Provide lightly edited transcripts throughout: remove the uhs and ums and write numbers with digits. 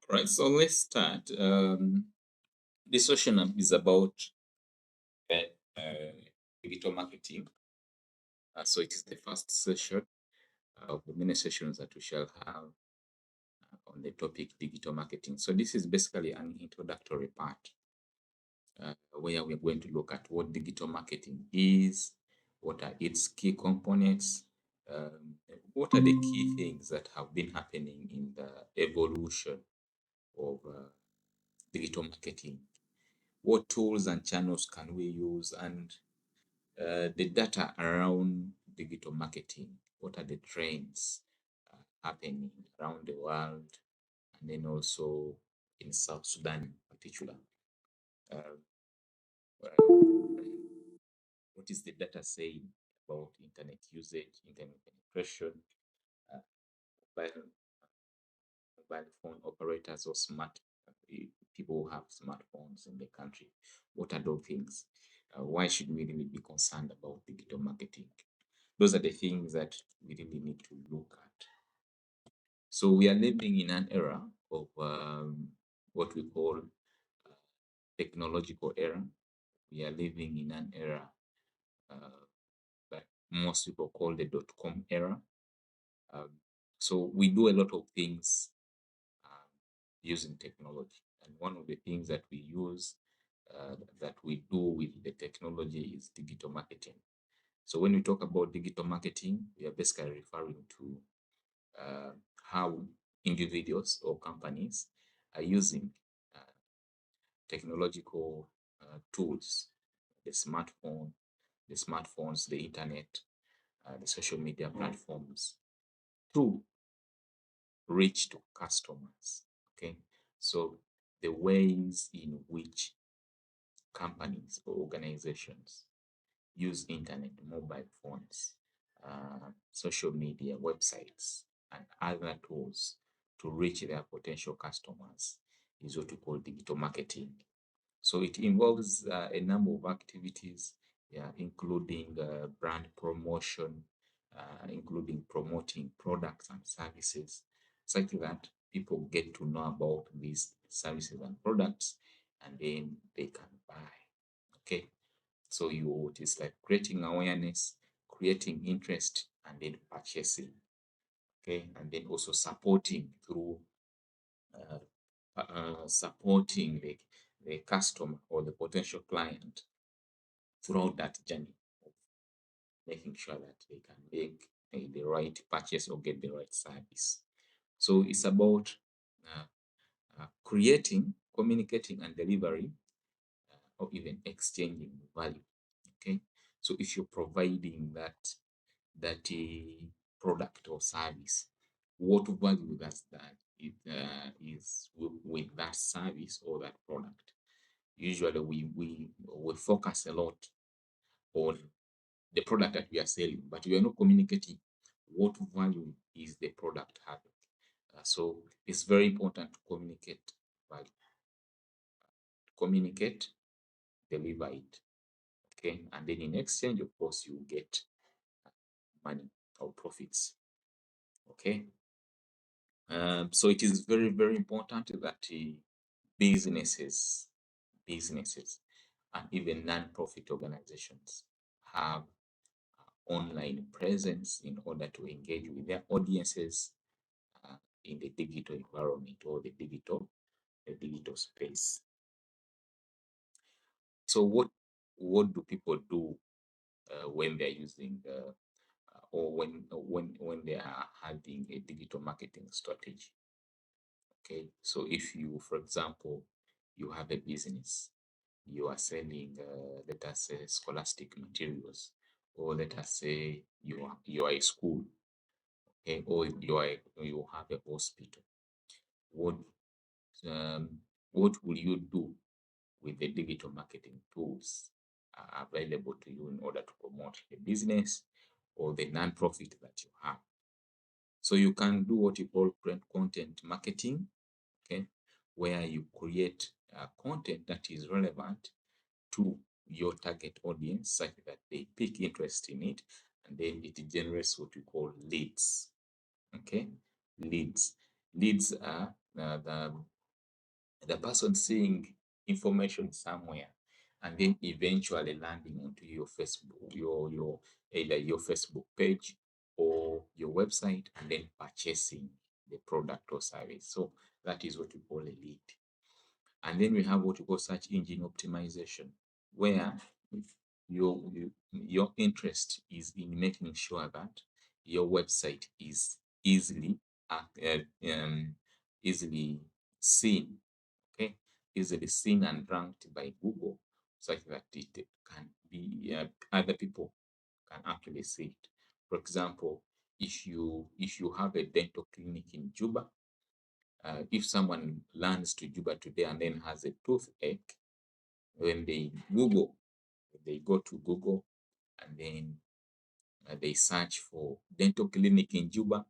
Right, so let's start. This session is about uh, uh, digital marketing. So it is the first session of the many sessions that we shall have on the topic digital marketing. So this is basically an introductory part where we're going to look at what digital marketing is, what are its key components, what are the key things that have been happening in the evolution of digital marketing, what tools and channels can we use, and the data around digital marketing. What are the trends happening around the world, and then also in South Sudan in particular? Uh, what is the data saying about internet usage, internet penetration, uh, mobile, mobile phone operators or smart people who have smartphones in the country? What are those things? Why should we really be concerned about digital marketing? Those are the things that we really need to look at. So we are living in an era of what we call technological era. We are living in an era uh, that most people call the dot-com era. Um, so we do a lot of things um, using technology. And one of the things that we use, that we do with the technology is digital marketing. So when we talk about digital marketing, we are basically referring to uh, how individuals or companies are using uh, technological tools, the smartphone, the smartphones, the internet, the social media platforms to reach to customers. Okay, so the ways in which companies or organizations use internet, mobile phones, social media, websites, and other tools to reach their potential customers is what we call digital marketing. So it involves a number of activities, yeah, including brand promotion, including promoting products and services, such that people get to know about these services and products, and then they can buy. Okay, so it is like creating awareness, creating interest, and then purchasing. Okay, and then also supporting through supporting the customer or the potential client throughout that journey of making sure that they can make the right purchase or get the right service. So it's about uh, creating, communicating, and delivering, or even exchanging value. Okay, so if you're providing that product or service, what value does that it is with that service or that product? Usually, we focus a lot on the product that we are selling, but we are not communicating what value is the product having. So it's very important to communicate value, communicate, deliver it. Okay, and then in exchange, of course, you get money or profits. Okay, so it is very, very important that businesses, businesses, and even non-profit organizations have online presence in order to engage with their audiences uh, in the digital environment or the digital space. So what do people do when they're using or when they are having a digital marketing strategy? Okay, so if you, for example, you have a business, you are selling, let us say, scholastic materials, or let us say you are a school, okay, or you have a hospital. What um, what will you do with the digital marketing tools available to you in order to promote the business or the non-profit that you have? So you can do what you call content marketing, okay, where you create content that is relevant to your target audience such that they pick interest in it, and then it generates what we call leads. Okay, leads. Leads are the person seeing information somewhere and then eventually landing onto your Facebook, your either your Facebook page or your website, and then purchasing the product or service. So that is what we call a lead. And then we have what we call search engine optimization, where your interest is in making sure that your website is easily easily seen, okay, easily seen and ranked by Google, such that it can be other people can actually see it. For example, if you have a dental clinic in Juba, if someone lands to Juba today and then has a toothache, when they go to Google and then they search for dental clinic in Juba,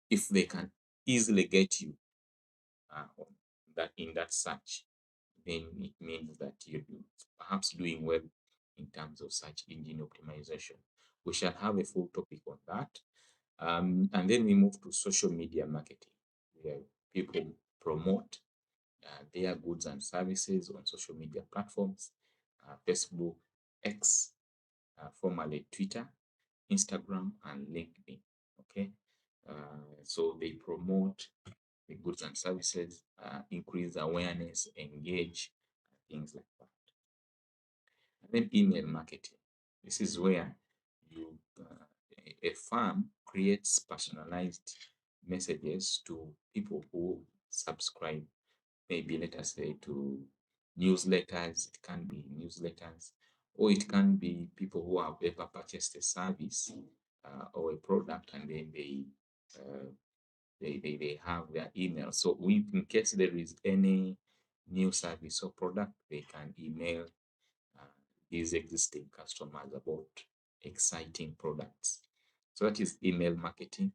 if they can easily get you on that in that search, then it means that you're perhaps doing well in terms of search engine optimization. We shall have a full topic on that. And then we move to social media marketing, where people promote their goods and services on social media platforms, Facebook, X, formerly Twitter, Instagram, and LinkedIn. Okay, so they promote the goods and services, increase awareness, engage, things like that. And then email marketing. This is where you a firm creates personalized messages to people who subscribe, maybe let us say to newsletters. It can be newsletters, or it can be people who have ever purchased a service or a product, and then uh, they have their email. So in case there is any new service or product, they can email uh, these existing customers about exciting products. So that is email marketing.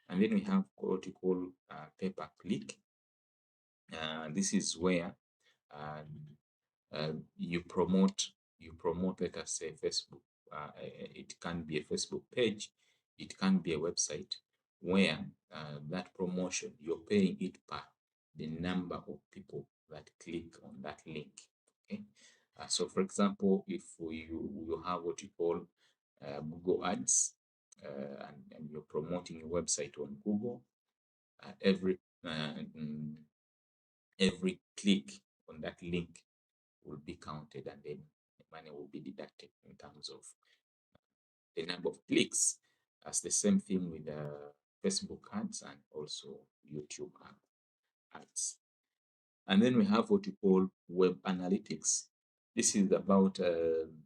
And then we have what you call pay-per-click. This is where um, you promote, let us say, Facebook. It can be a Facebook page, it can be a website, where that promotion, you're paying it per the number of people that click on that link. Okay. So for example, if you have what you call Google Ads, and you're promoting your website on Google, uh, every uh, mm, every click on that link will be counted, and then the money will be deducted in terms of the number of clicks. That's the same thing with Facebook ads and also YouTube ads. And then we have what we call web analytics. This is about um,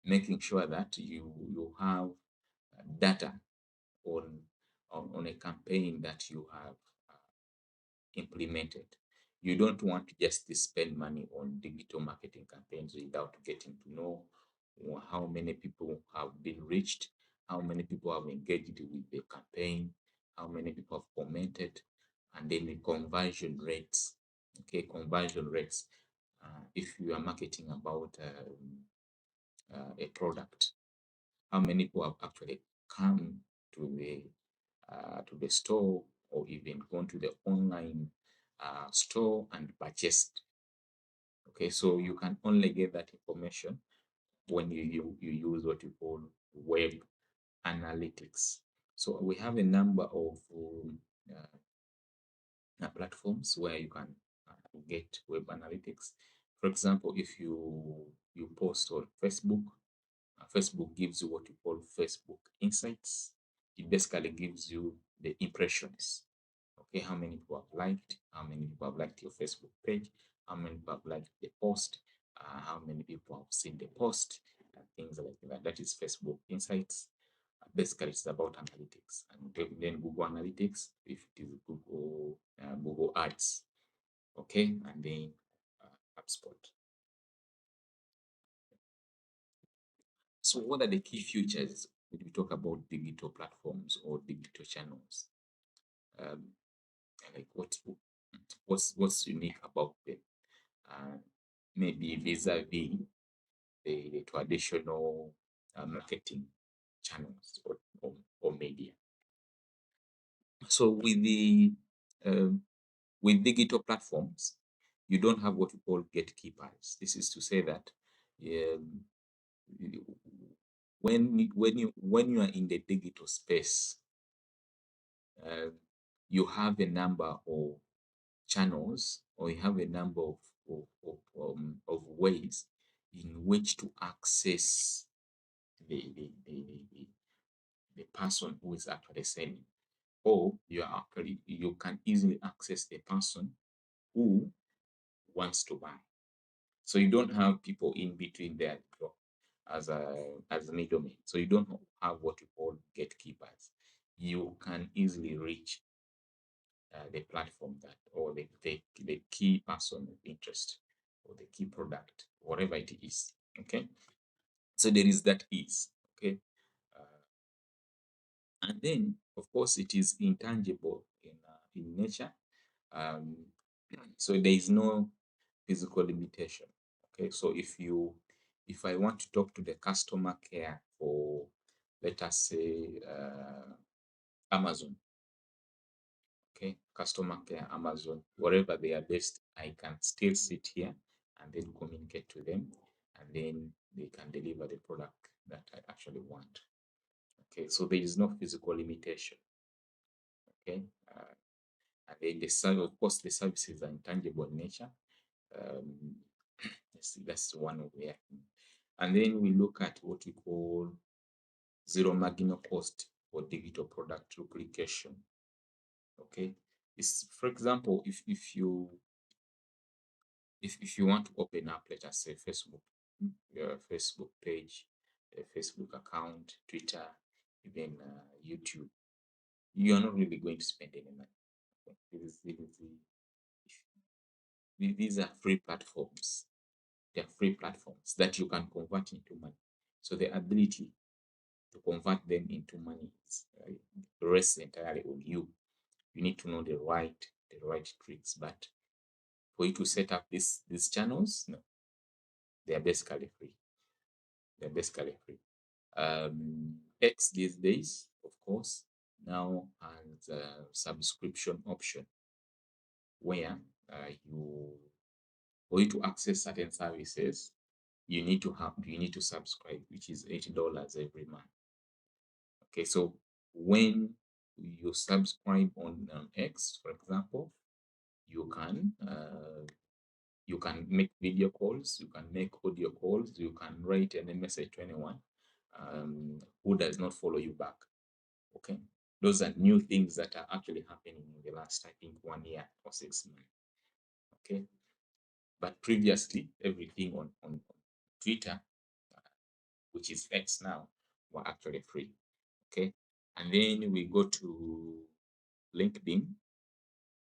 making sure that you have data on, on a campaign that you have implemented. You don't want to just spend money on digital marketing campaigns without getting to know how many people have been reached, how many people have engaged with the campaign, how many people have commented, and then the conversion rates. Okay, conversion rates. If you are marketing about a product, how many people have actually come to the store, or even gone to the online store and purchased. Okay, so you can only get that information when you use what you call web analytics. So we have a number of platforms where you can get web analytics. For example, if you post on Facebook, Facebook gives you what you call Facebook Insights. It basically gives you the impressions. Okay, how many people have liked, how many people have liked your Facebook page, how many people have liked the post, how many people have seen the post, and things like that. That is Facebook Insights. Basically, it's about analytics, and then Google Analytics, if it is Google Ads, okay, and then HubSpot. So, what are the key features when we talk about digital platforms or digital channels? Um, like what's unique about them? Maybe vis-a-vis the traditional marketing channels or media. So with the um, With digital platforms, you don't have what we call gatekeepers. This is to say that um, when you are in the digital space, uh, you have a number of channels, or you have a number of ways in which to access the, the, the, the, the person who is actually selling, or you can easily access the person who wants to buy. So you don't have people in between there as a middleman. So you don't have what you call gatekeepers. You can easily reach the platform that, or the key person of interest, or the key product, whatever it is. Okay. So there is that ease. Okay. Uh, and then, of course, it is intangible in nature. Um, so there is no physical limitation. Okay, so if I want to talk to the customer care for, let us say, Amazon, okay, customer care Amazon, wherever they are based, I can still sit here and then communicate to them, and then they can deliver the product that I actually want. Okay, so there is no physical limitation. Okay, and then of course, the services are intangible in nature. Um, that's one of the. And then we look at what we call zero marginal cost for digital product duplication. Okay, it's, for example, if you want to open up, let us say, Facebook, your Facebook page, a Facebook account, Twitter, even YouTube, you are not really going to spend any money. Okay? These are free platforms. They are free platforms that you can convert into money. So the ability to convert them into money rests entirely on you. You need to know the right tricks. But for you to set up these channels, no, they are basically free. They're basically free. X these days, of course, now has a subscription option where you for you to access certain services, you need to subscribe, which is $80 every month. Okay, so when you subscribe on X, for example, you can make video calls, you can make audio calls, you can write any message to anyone who does not follow you back. Okay, those are new things that are actually happening in the last, I think, 1 year or 6 months. Okay, but previously everything on Twitter, which is X now, were actually free. Okay, and then we go to LinkedIn.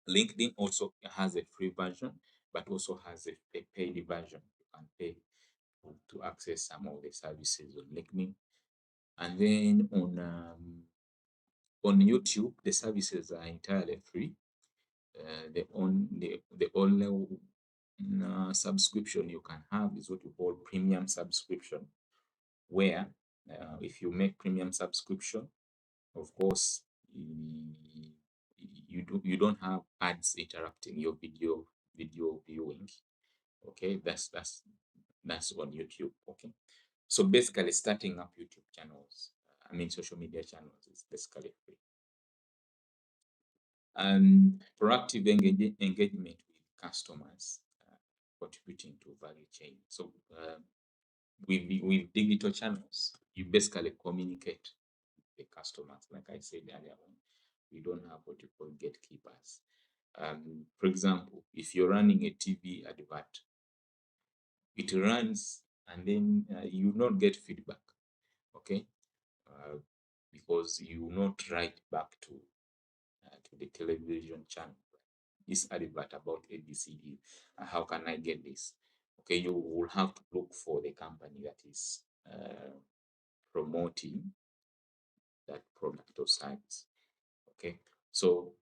LinkedIn also has a free version, but also has a paid version. You can pay to access some of the services on LinkedIn. And then on YouTube, the services are entirely free. The only subscription you can have is what we call premium subscription, where if you make premium subscription, of course, you don't have ads interrupting your video viewing. Okay, that's on YouTube. Okay, so basically, starting up YouTube channels, social media channels, is basically free. Proactive engagement with customers, contributing to value chain. So with digital channels, you basically communicate with the customers. Like I said earlier on, we don't have what you call gatekeepers. For example, if you're running a TV advert, it runs and then you not get feedback. Okay, uh, because you not write back to the television channel, this advert about ABCD. How can I get this? Okay, you will have to look for the company that is promoting that product or service. Okay, so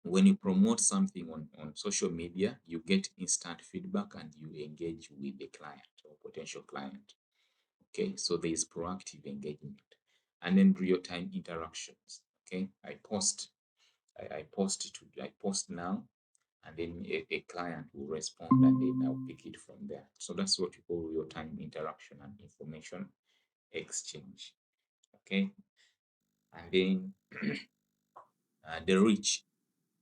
when you promote something on social media, you get instant feedback and you engage with the client or potential client. Okay, so there is proactive engagement, and then real-time interactions. Okay, I post now, and then a client will respond, and then I'll pick it from there. So that's what we call real-time interaction and information exchange. Okay, and then the reach.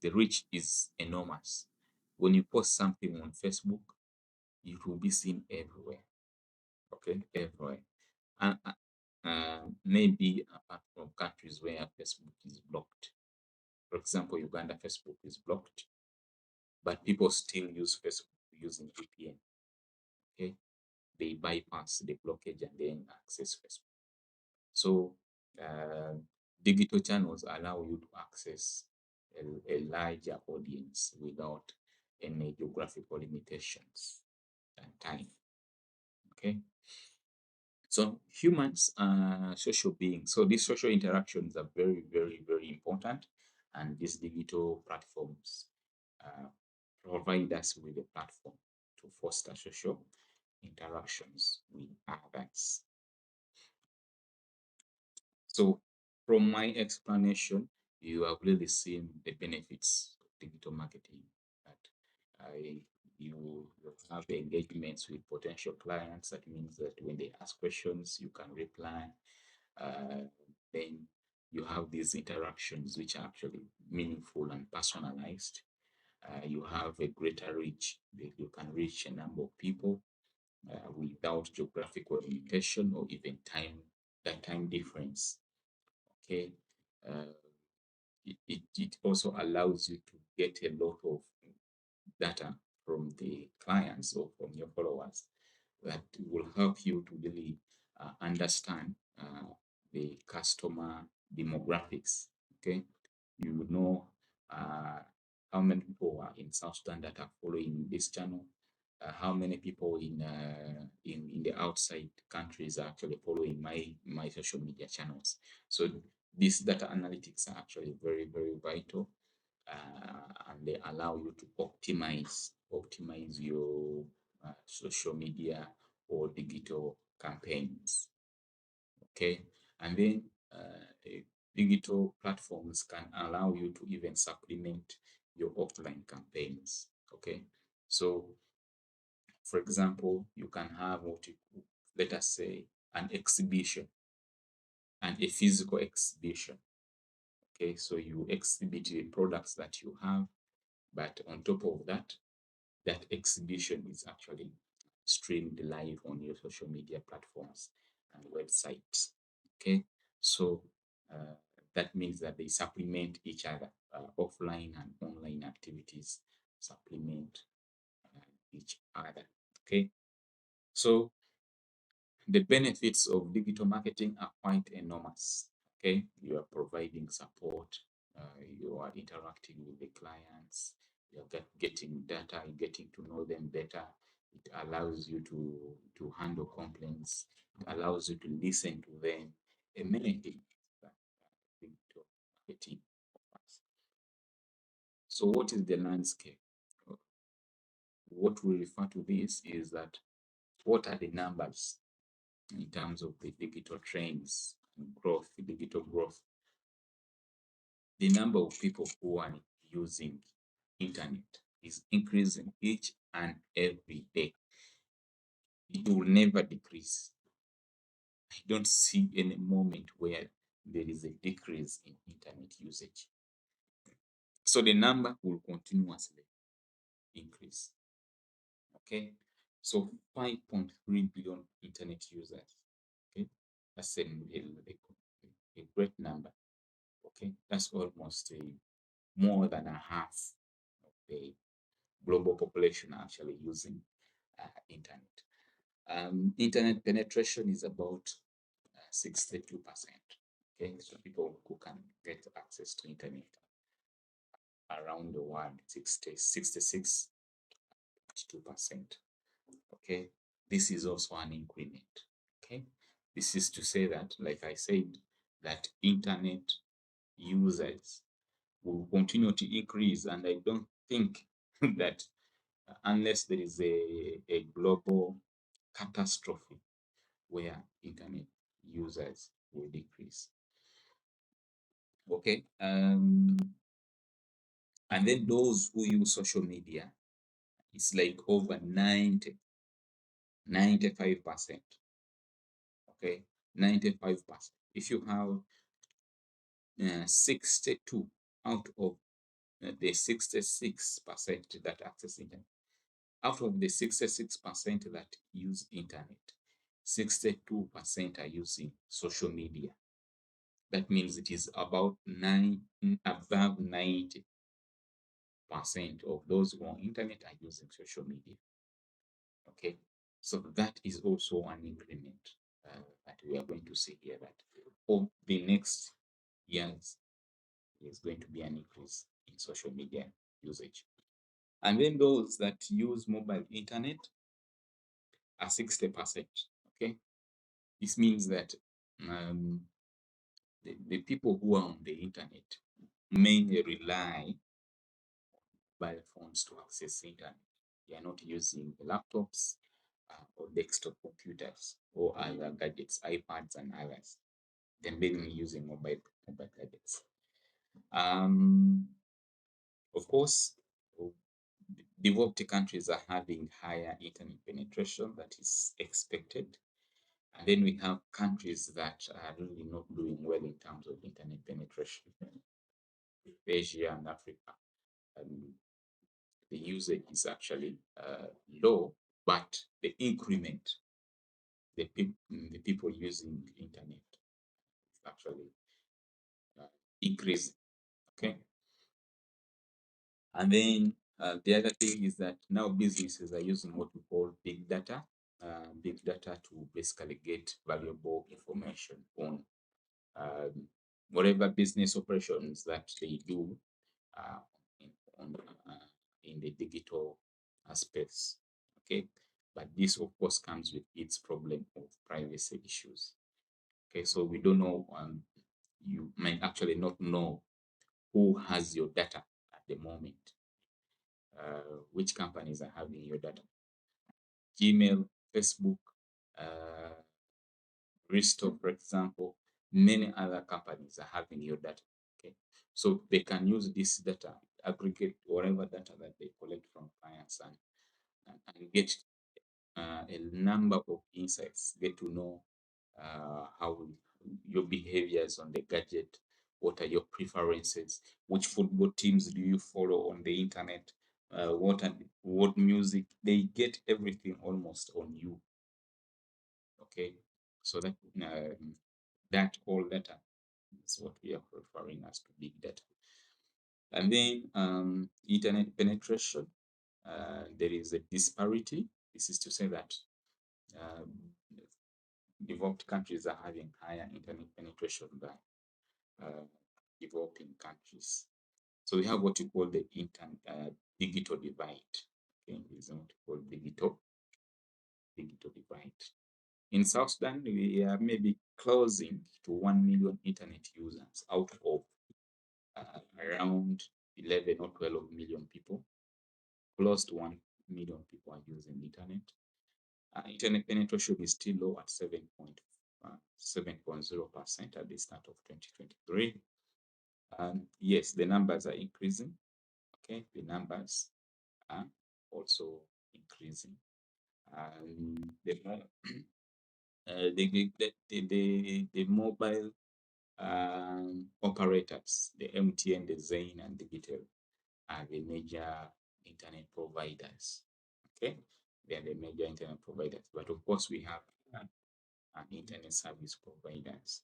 The reach is enormous. When you post something on Facebook, it will be seen everywhere. Okay, everywhere. And maybe apart from countries where Facebook is blocked. For example, Uganda, Facebook is blocked, but people still use Facebook using VPN. Okay, they bypass the blockage and then access Facebook. So uh, digital channels allow you to access a larger audience without any geographical limitations and time. Okay, so humans are social beings. So these social interactions are very, very, very important, and these digital platforms uh, provide us with a platform to foster social interactions with others. So from my explanation, you have really seen the benefits of digital marketing. That I you have engagements with potential clients. That means that when they ask questions, you can reply. Uh, then you have these interactions which are actually meaningful and personalized. You have a greater reach. You can reach a number of people without geographical limitation or even time difference. Okay, uh, it also allows you to get a lot of data from the clients or from your followers that will help you to really understand the customer demographics. Okay, you know uh, how many people are in South Sudan that are following this channel, how many people in the outside countries are actually following my social media channels. So these data analytics are actually very, very vital, and they allow you to optimize your social media or digital campaigns. Okay, and then digital platforms can allow you to even supplement your offline campaigns. Okay, so for example, you can have let us say, an exhibition and a physical exhibition. Okay, so you exhibit the products that you have, but on top of that, that exhibition is actually streamed live on your social media platforms and websites. Okay, so uh, that means that they supplement each other. Offline and online activities supplement each other. Okay, so the benefits of digital marketing are quite enormous. Okay, you are providing support, you are interacting with the clients, you're getting data, you're getting to know them better. It allows you to handle complaints, it allows you to listen to them, and many things that digital marketing offers. So, what is the landscape? What we refer to this is that what are the numbers in terms of the digital trends and growth, digital growth? The number of people who are using internet is increasing each and every day. It will never decrease. I don't see any moment where there is a decrease in internet usage. So the number will continuously increase. Okay, so 5.3 billion internet users. Okay, that's a great number. Okay, that's almost more than a half of the global population actually using internet. Internet penetration is about 62%. Okay, so people who can get access to internet around the world, 66.2%. Okay, this is also an increment. Okay, this is to say that, like I said, that internet users will continue to increase, and I don't think that unless there is a global catastrophe where internet users will decrease. Okay, And then those who use social media, it's like over 95%. Okay, 95%. If you have 62 out of the 66% that access internet, out of the 66% that use internet, 62% are using social media. That means it is about above 90% of those who are on internet are using social media. Okay, so that is also an increment that we are going to see here, that over the next years is going to be an increase in social media usage. And then those that use mobile internet are 60%. Okay, this means that um, the people who are on the internet mainly rely mobile phones to access internet. They are not using laptops or desktop computers or other gadgets, iPads and others. They're mainly using mobile gadgets. Of course, developed countries are having higher internet penetration that is expected. And then we have countries that are really not doing well in terms of internet penetration. Asia and Africa. Um, the usage is actually low, but the increment, the people using internet is actually uh, increasing. Okay, and then the other thing is that now businesses are using what we call big data to basically get valuable information on um, whatever business operations that they do uh, in, on, in the digital space. Okay, but this of course comes with its problem of privacy issues. Okay, so we don't know. You might actually not know who has your data at the moment. Which companies are having your data? Gmail, Facebook, uh, Risto, for example, many other companies are having your data. Okay, so they can use this data, aggregate whatever data that they collect from clients, and get a number of insights, get to know how your behaviors on the gadget, what are your preferences, which football teams do you follow on the internet, what music. They get everything almost on you. Okay, so that whole data is what we are referring as to big data. And then internet penetration, there is a disparity. This is to say that um, developed countries are having higher internet penetration than uh, developing countries. So we have what you call the digital divide. Okay, this is what we call digital divide. In South Sudan, we are maybe closing to 1 million internet users out of around 11 or 12 million people. Close to 1 million people are using internet. Internet penetration is still low at 7.0% at the start of 2023. Yes, the numbers are increasing. Okay, the numbers are also increasing. The, the mobile operators, the MTN, the Zain, and the Bitel are the major internet providers. Okay, they are the major internet providers. But of course, we have internet service providers,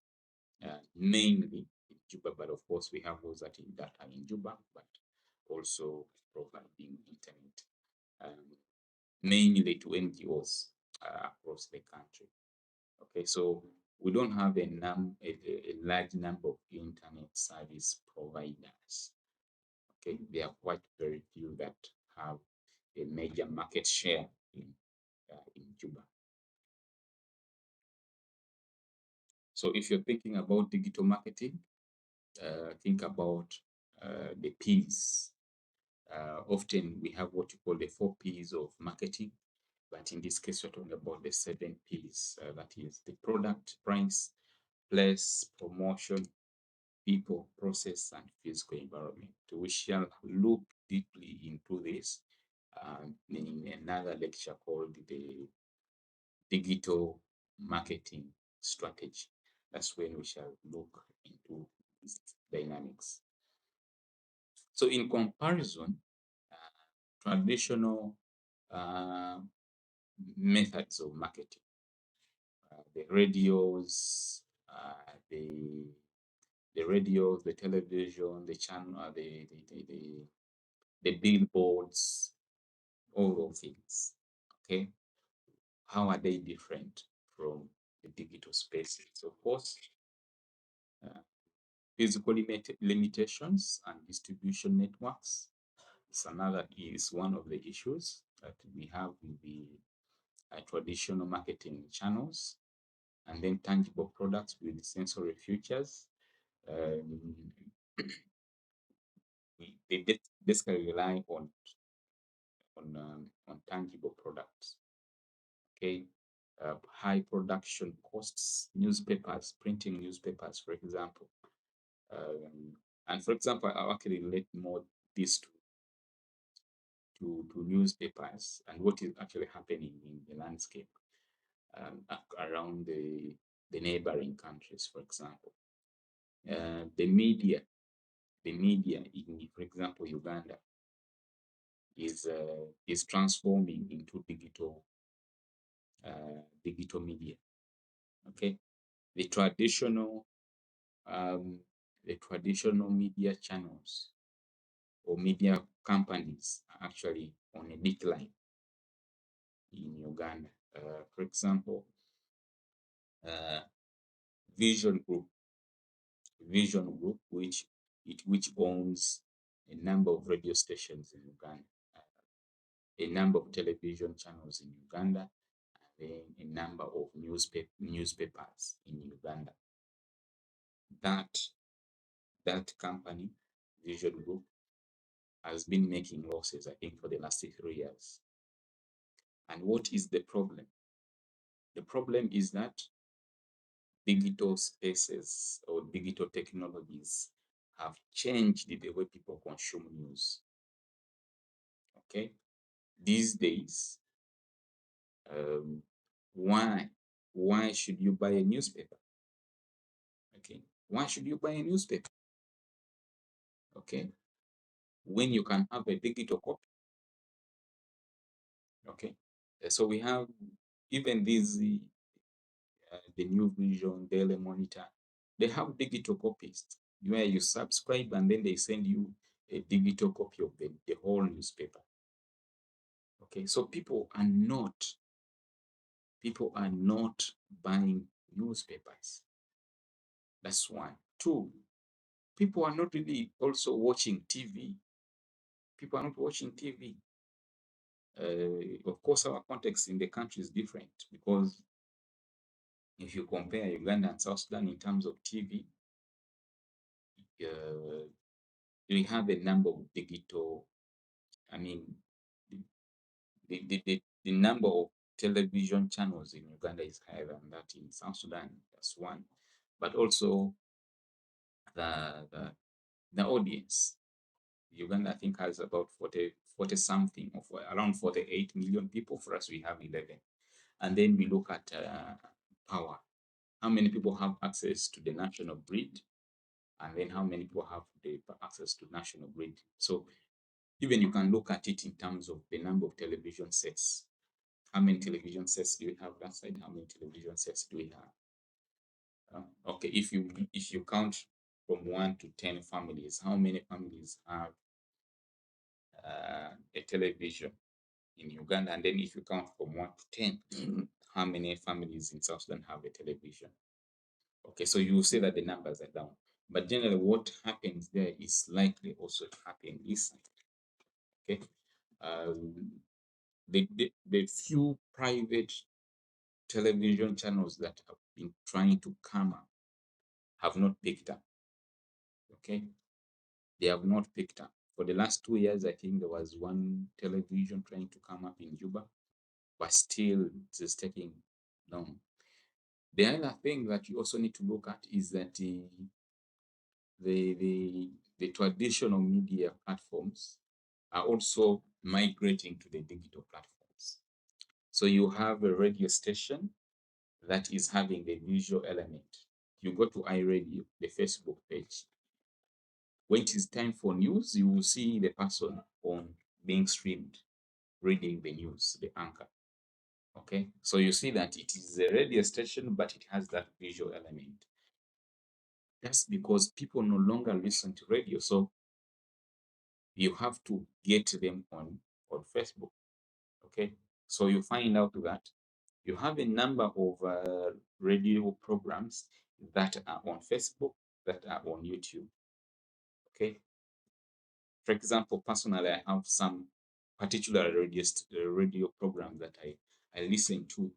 mainly in Juba. But of course, we have those that are in Juba, but also providing internet, mainly to NGOs across the country. Okay, so we don't have a large number of internet service providers. Okay, there are quite very few that have a major market share in Juba. So if you're thinking about digital marketing, think about the P's. Often we have what you call the 4 P's of marketing, but in this case, we're talking about the 7 P's. That is the product, price, place, promotion, people, process, and physical environment. We shall look deeply into this in another lecture called the digital marketing strategy. That's when we shall look into these dynamics. So, in comparison, traditional uh, methods of marketing, the radios, the radios, the television, the channel, the billboards, all those things. Okay, how are they different from the digital spaces? Of course, uh, physical limitations and distribution networks is one of the issues that we have with the traditional marketing channels, and then tangible products with sensory features. Um, they basically rely on tangible products. Okay, high production costs, newspapers, printing newspapers, for example. And for example, I actually relate more this to newspapers and what is actually happening in the landscape around the neighboring countries, for example. The media, in, for example, Uganda, is transforming into digital media. Okay, the traditional um, the traditional media channels or media companies are actually on a decline in Uganda. For example, uh, Vision Group, which owns a number of radio stations in Uganda, a number of television channels in Uganda, and then a number of newspapers in Uganda. That company, Vision Group, has been making losses, I think, for the last 3 years. And what is the problem? The problem is that digital spaces or digital technologies have changed the way people consume news. Okay, these days, um, why should you buy a newspaper? Okay, why should you buy a newspaper? Okay, when you can have a digital copy. Okay, so we have even these the New Vision, Daily Monitor. They have digital copies where you subscribe and then they send you a digital copy of the whole newspaper. Okay, so people are not buying newspapers. That's one. Two, people are not really also watching TV. People are not watching TV. Of course, our context in the country is different because if you compare Uganda and South Sudan in terms of TV, uh, we have a number of digital, I mean, the number of television channels in Uganda is higher than that in South Sudan. That's one. But also the audience. Uganda, I think, has about 40 something, of around 48 million people. For us, we have 11. And then we look at power. How many people have access to the national grid? And then how many people have the access to national grid? So even you can look at it in terms of the number of television sets. How many television sets do we have that side? How many television sets do we have? Okay, if you count from 1 to 10 families, how many families have a television in Uganda? And then if you count from 1 to 10, how many families in South Sudan have a television? Okay, so you will say that the numbers are down. But generally, what happens there is likely also to happen this side. Okay, the few private television channels that have been trying to come up have not picked up. Okay, they have not picked up. For the last 2 years, I think there was one television trying to come up in Juba, but still it is taking long. The other thing that you also need to look at is that the traditional media platforms are also migrating to the digital platforms. So you have a radio station that is having the visual element. You go to iRadio, the Facebook page. When it is time for news, you will see the person on being streamed reading the news, the anchor. Okay, so you see that it is a radio station, but it has that visual element. That's because people no longer listen to radio, so you have to get them on Facebook. Okay, so you find out that you have a number of radio programs that are on Facebook, that are on YouTube. Okay, for example, personally, I have some particular radio program that I listen to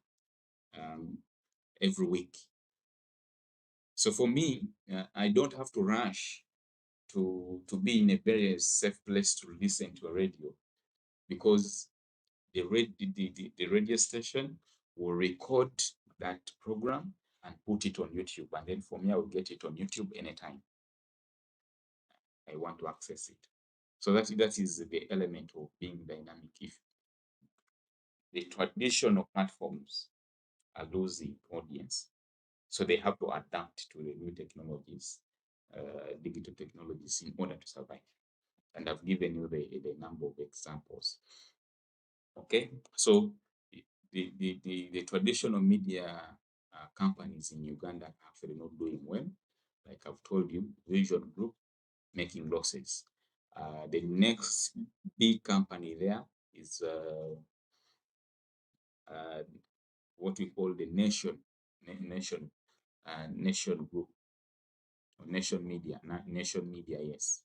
every week. So for me, I don't have to rush to be in a very safe place to listen to a radio, because the radio station will record that program and put it on YouTube. And then for me, I will get it on YouTube anytime I want to access it. So that is the element of being dynamic. If the traditional platforms are losing audience, so they have to adapt to the new technologies, digital technologies, in order to survive. And I've given you the number of examples. Okay, so the traditional media companies in Uganda are actually not doing well. Like I've told you, Vision Group making losses. The next big company there is what we call the Nation Group, or Nation Media, Nation Media, yes.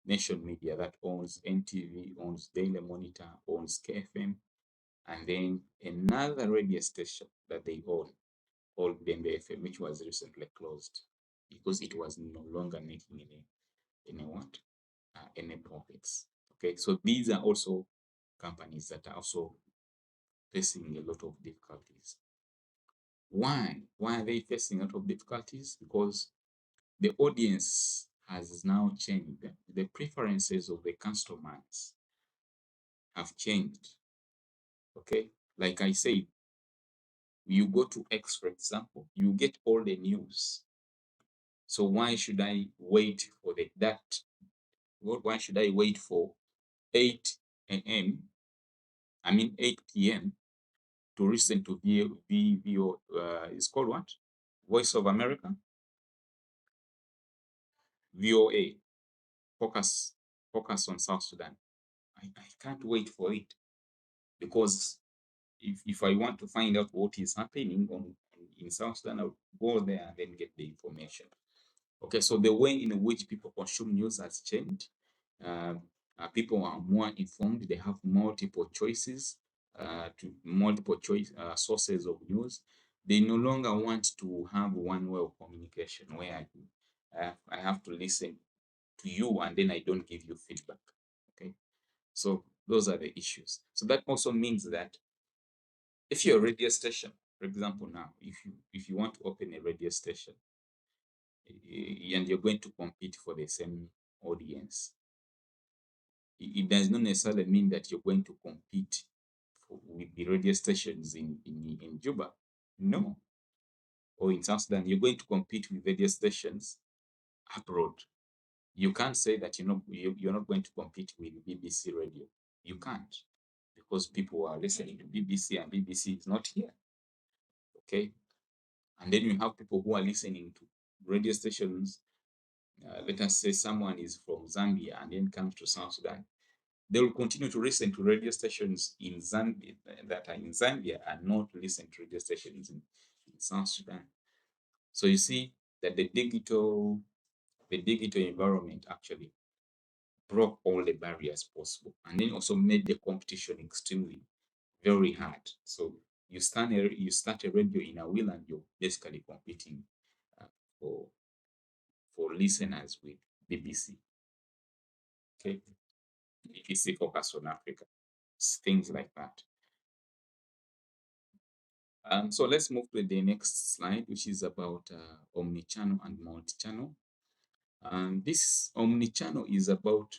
Nation Media, that owns NTV, owns Daily Monitor, owns KFM, and then another radio station that they own called Bembe FM, which was recently closed because it was no longer making any profits. Okay, so these are also companies that are also facing a lot of difficulties. Why? Why are they facing a lot of difficulties? Because the audience has now changed. The preferences of the customers have changed. Okay, like I said, you go to X, for example, you get all the news. So why should I wait for that? Why should I wait for 8 a.m. 8 p.m. to listen to it's called what? Voice of America? VOA. Focus on South Sudan. I can't wait for it, because if I want to find out what is happening in South Sudan, I'll go there and then get the information. Okay, so the way in which people consume news has changed. People are more informed. They have multiple choices, sources of news. They no longer want to have one way of communication where I have to listen to you and then I don't give you feedback. Okay, so those are the issues. So that also means that if you're a radio station, for example, now if you want to open a radio station, and you're going to compete for the same audience, it does not necessarily mean that you're going to compete with the radio stations in Juba. No. Or in South Sudan, you're going to compete with radio stations abroad. You can't say that you're not going to compete with BBC radio. You can't, because people are listening to BBC and BBC is not here. Okay. And then you have people who are listening to radio stations. Let us say someone is from Zambia and then comes to South Sudan. They will continue to listen to radio stations in Zambia that are in Zambia and not listen to radio stations in South Sudan. So you see that the digital environment actually broke all the barriers possible, and then also made the competition extremely very hard. So you start a radio in a will, and you're basically competing for listeners with BBC. Okay, BBC Focus on Africa, things like that. So let's move to the next slide, which is about omni-channel and multi-channel. And this omni-channel is about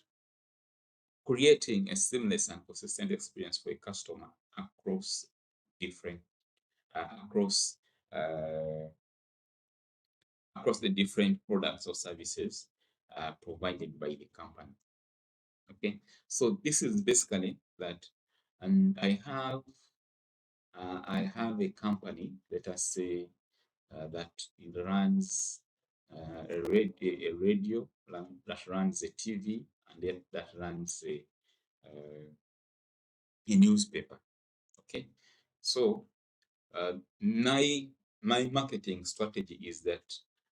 creating a seamless and consistent experience for a customer across different across uh, across the different products or services provided by the company. Okay, so this is basically that, and I have a company, let us say, that it runs that runs a TV, and then that runs a newspaper. Okay, so uh, my my marketing strategy is that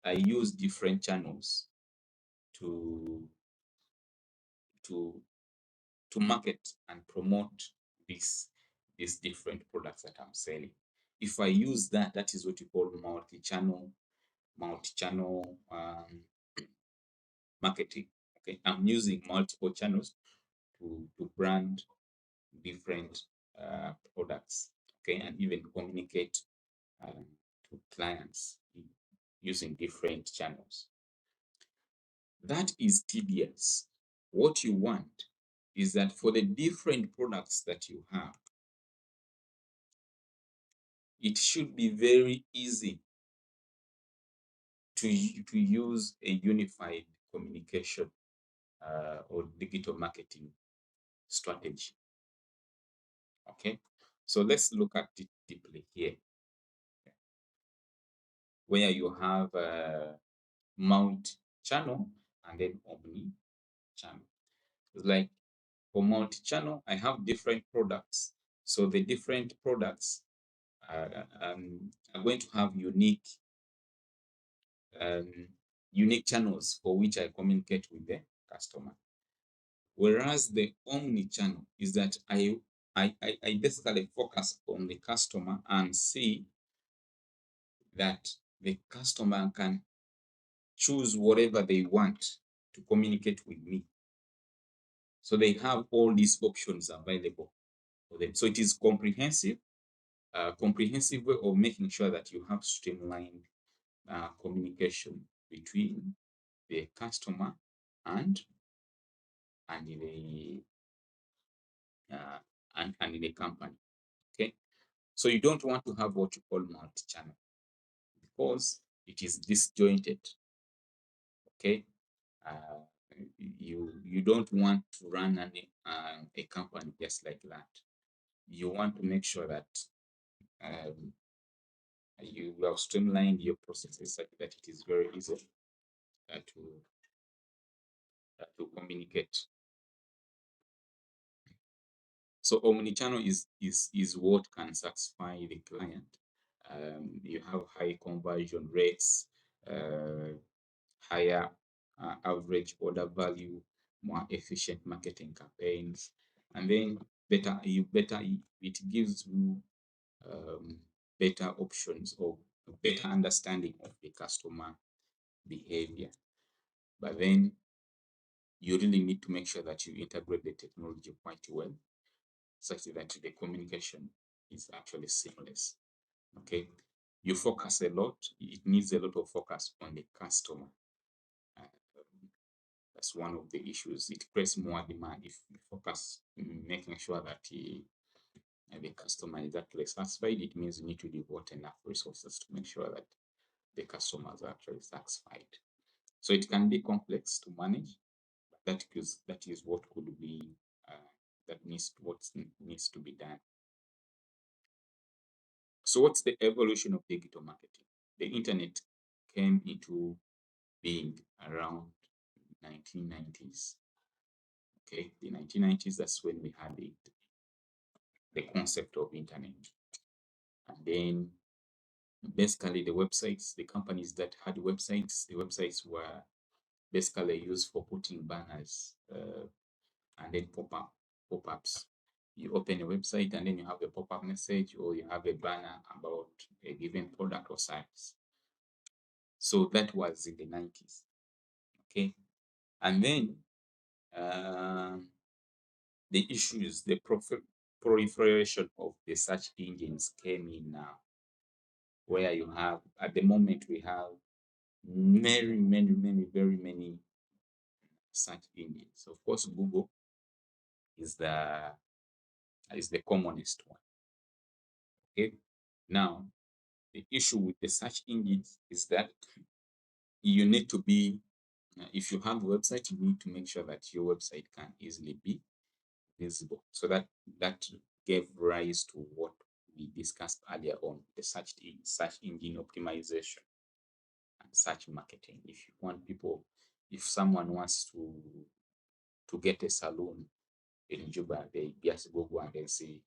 I use different channels to to to market and promote these different products that I'm selling. If I use that, that is what you call multi-channel marketing. Okay, I'm using multiple channels to brand different products. Okay, and even communicate um, to clients using different channels. That is tedious. What you want is that for the different products that you have, it should be very easy to use a unified communication or digital marketing strategy. Okay, so let's look at it deeply here, where you have multi-channel and then omni-channel. Like for multi-channel, I have different products. So the different products are going to have um, unique channels for which I communicate with the customer. Whereas the omni-channel is that I basically focus on the customer and see that the customer can choose whatever they want to communicate with me. So they have all these options available for them. So it is comprehensive, comprehensive way of making sure that you have streamlined communication between the customer and and the uh, and in the company. Okay, so you don't want to have what you call multi-channel because it is disjointed. Okay, uh, you don't want to run a company just like that. You want to make sure that um, you have streamlined your processes such that it is very easy to communicate. So omnichannel is what can satisfy the client. You have high conversion rates, higher average order value, more efficient marketing campaigns, and then it gives you um, better options or better understanding of the customer behavior. But then you really need to make sure that you integrate the technology quite well, such that the communication is actually seamless. Okay, you focus a lot. It needs a lot of focus on the customer. Uh, that's one of the issues. It creates more demand if you focus in making sure that the customer is actually satisfied. It means you need to devote enough resources to make sure that the customers are actually satisfied. So it can be complex to manage. That is what could be what needs to be done. So what's the evolution of digital marketing? The internet came into being around 1990s. Okay, the 1990s, that's when we had the concept of internet. And then basically the companies that had the websites were basically used for putting banners and then pop-ups. You open a website and then you have a pop-up message or you have a banner about a given product or service. So that was in the 90s. Okay. And then the issues, the proliferation of the search engines came in now, where you have, at the moment, we have very many search engines. Of course, Google is the commonest one. Okay. Now, the issue with the search engines is that you need to be, if you have a website, you need to make sure that your website can easily be visible. So that gave rise to what we discussed earlier on, the search engine optimization and search marketing. If you want people, if someone wants to get a salon in Juba, they just Google and then say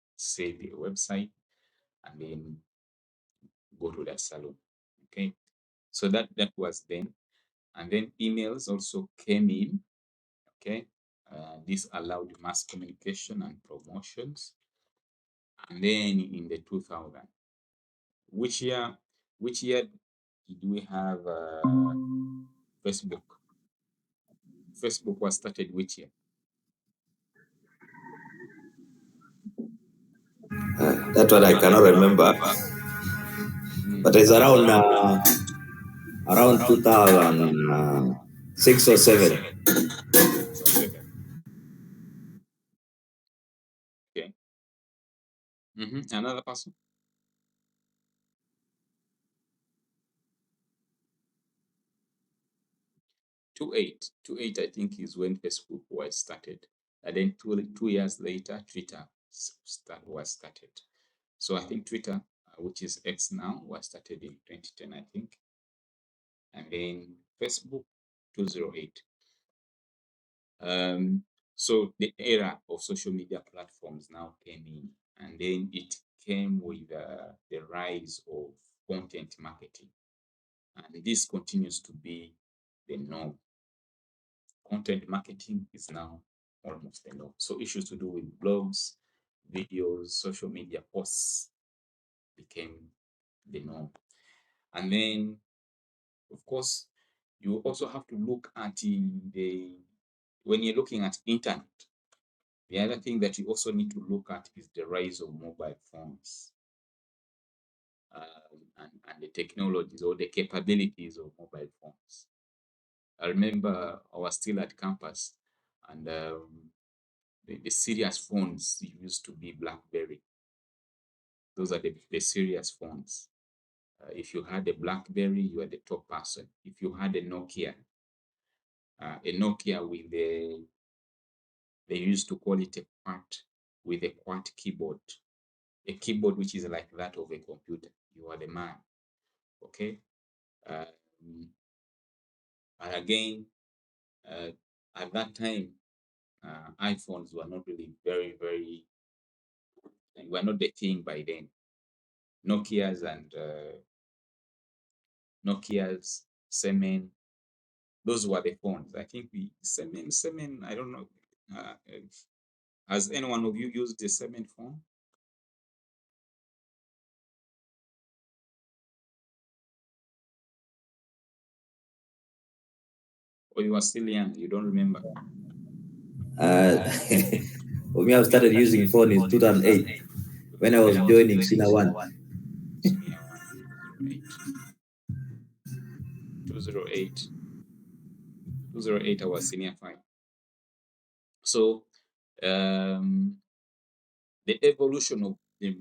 the website and then go to that salon. Okay. So that was then. And then emails also came in. Okay. This allowed mass communication and promotions. And then in the 2000, which year, which year did we have Facebook? Facebook was started which year? That one I cannot remember, but it's around 2006 or 7. 6 or 7. Okay. Another person? 28. I think, is when Facebook was started. And then 2 years later, Twitter was started. So I think Twitter, which is X now, was started in 2010, I think. And then Facebook, 208. So the era of social media platforms now came in, and then it came with the rise of content marketing. And this continues to be the norm. Content marketing is now almost the norm. So issues to do with blogs, videos, social media posts became the norm. And then, of course, you also have to look at when you're looking at internet, the other thing that you also need to look at is the rise of mobile phones, and the technologies or the capabilities of mobile phones. I remember I was still at campus, and the serious phones used to be BlackBerry. Those are the serious phones. If you had a BlackBerry, you are the top person. If you had a Nokia with they used to call it a quart, with a quart keyboard, a keyboard which is like that of a computer, you are the man. Okay. Um, and again, uh, at that time, iPhones were not really were not the thing by then. Nokia's and Nokia's, Semen, those were the phones. I think Semen, I don't know. Has any one of you used the Semen phone? Or you are still young, you don't remember? Uh, for me, I started using phone in 2008 when I was joining Sina One. Senior one, 208. 208, I was senior 5. So um, the evolution of the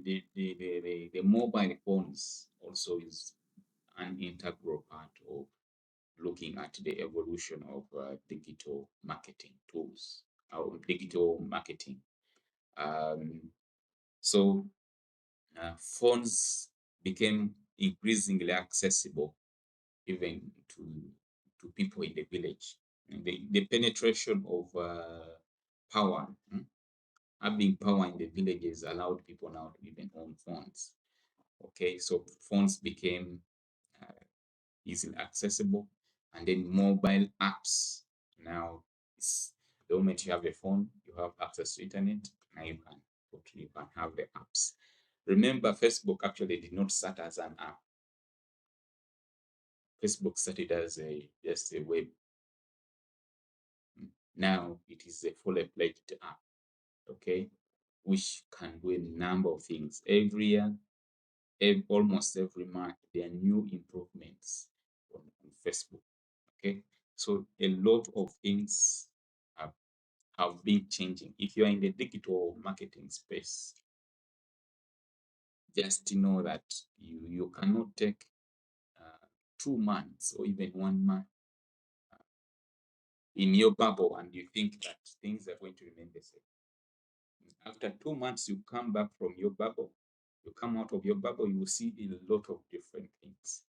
mobile phones also is an integral part of looking at the evolution of digital marketing tools or digital marketing. Um, so phones became increasingly accessible even to people in the village. And the penetration of power, having power in the villages allowed people now to even own phones. Okay, so phones became uh, easily accessible, and then mobile apps. Now, it's the moment you have a phone, you have access to internet. Now you can have the apps. Remember, Facebook actually did not start as an app. Facebook started as just a web. Now it is a fully fledged app. Okay, which can do a number of things every year. Almost every month there are new improvements on Facebook. Okay, so a lot of things have been changing. If you are in the digital marketing space, just know that you cannot take 2 months or even 1 month in your bubble and you think that things are going to remain the same. After 2 months, you come back from your bubble, you come out of your bubble, you will see a lot of different things.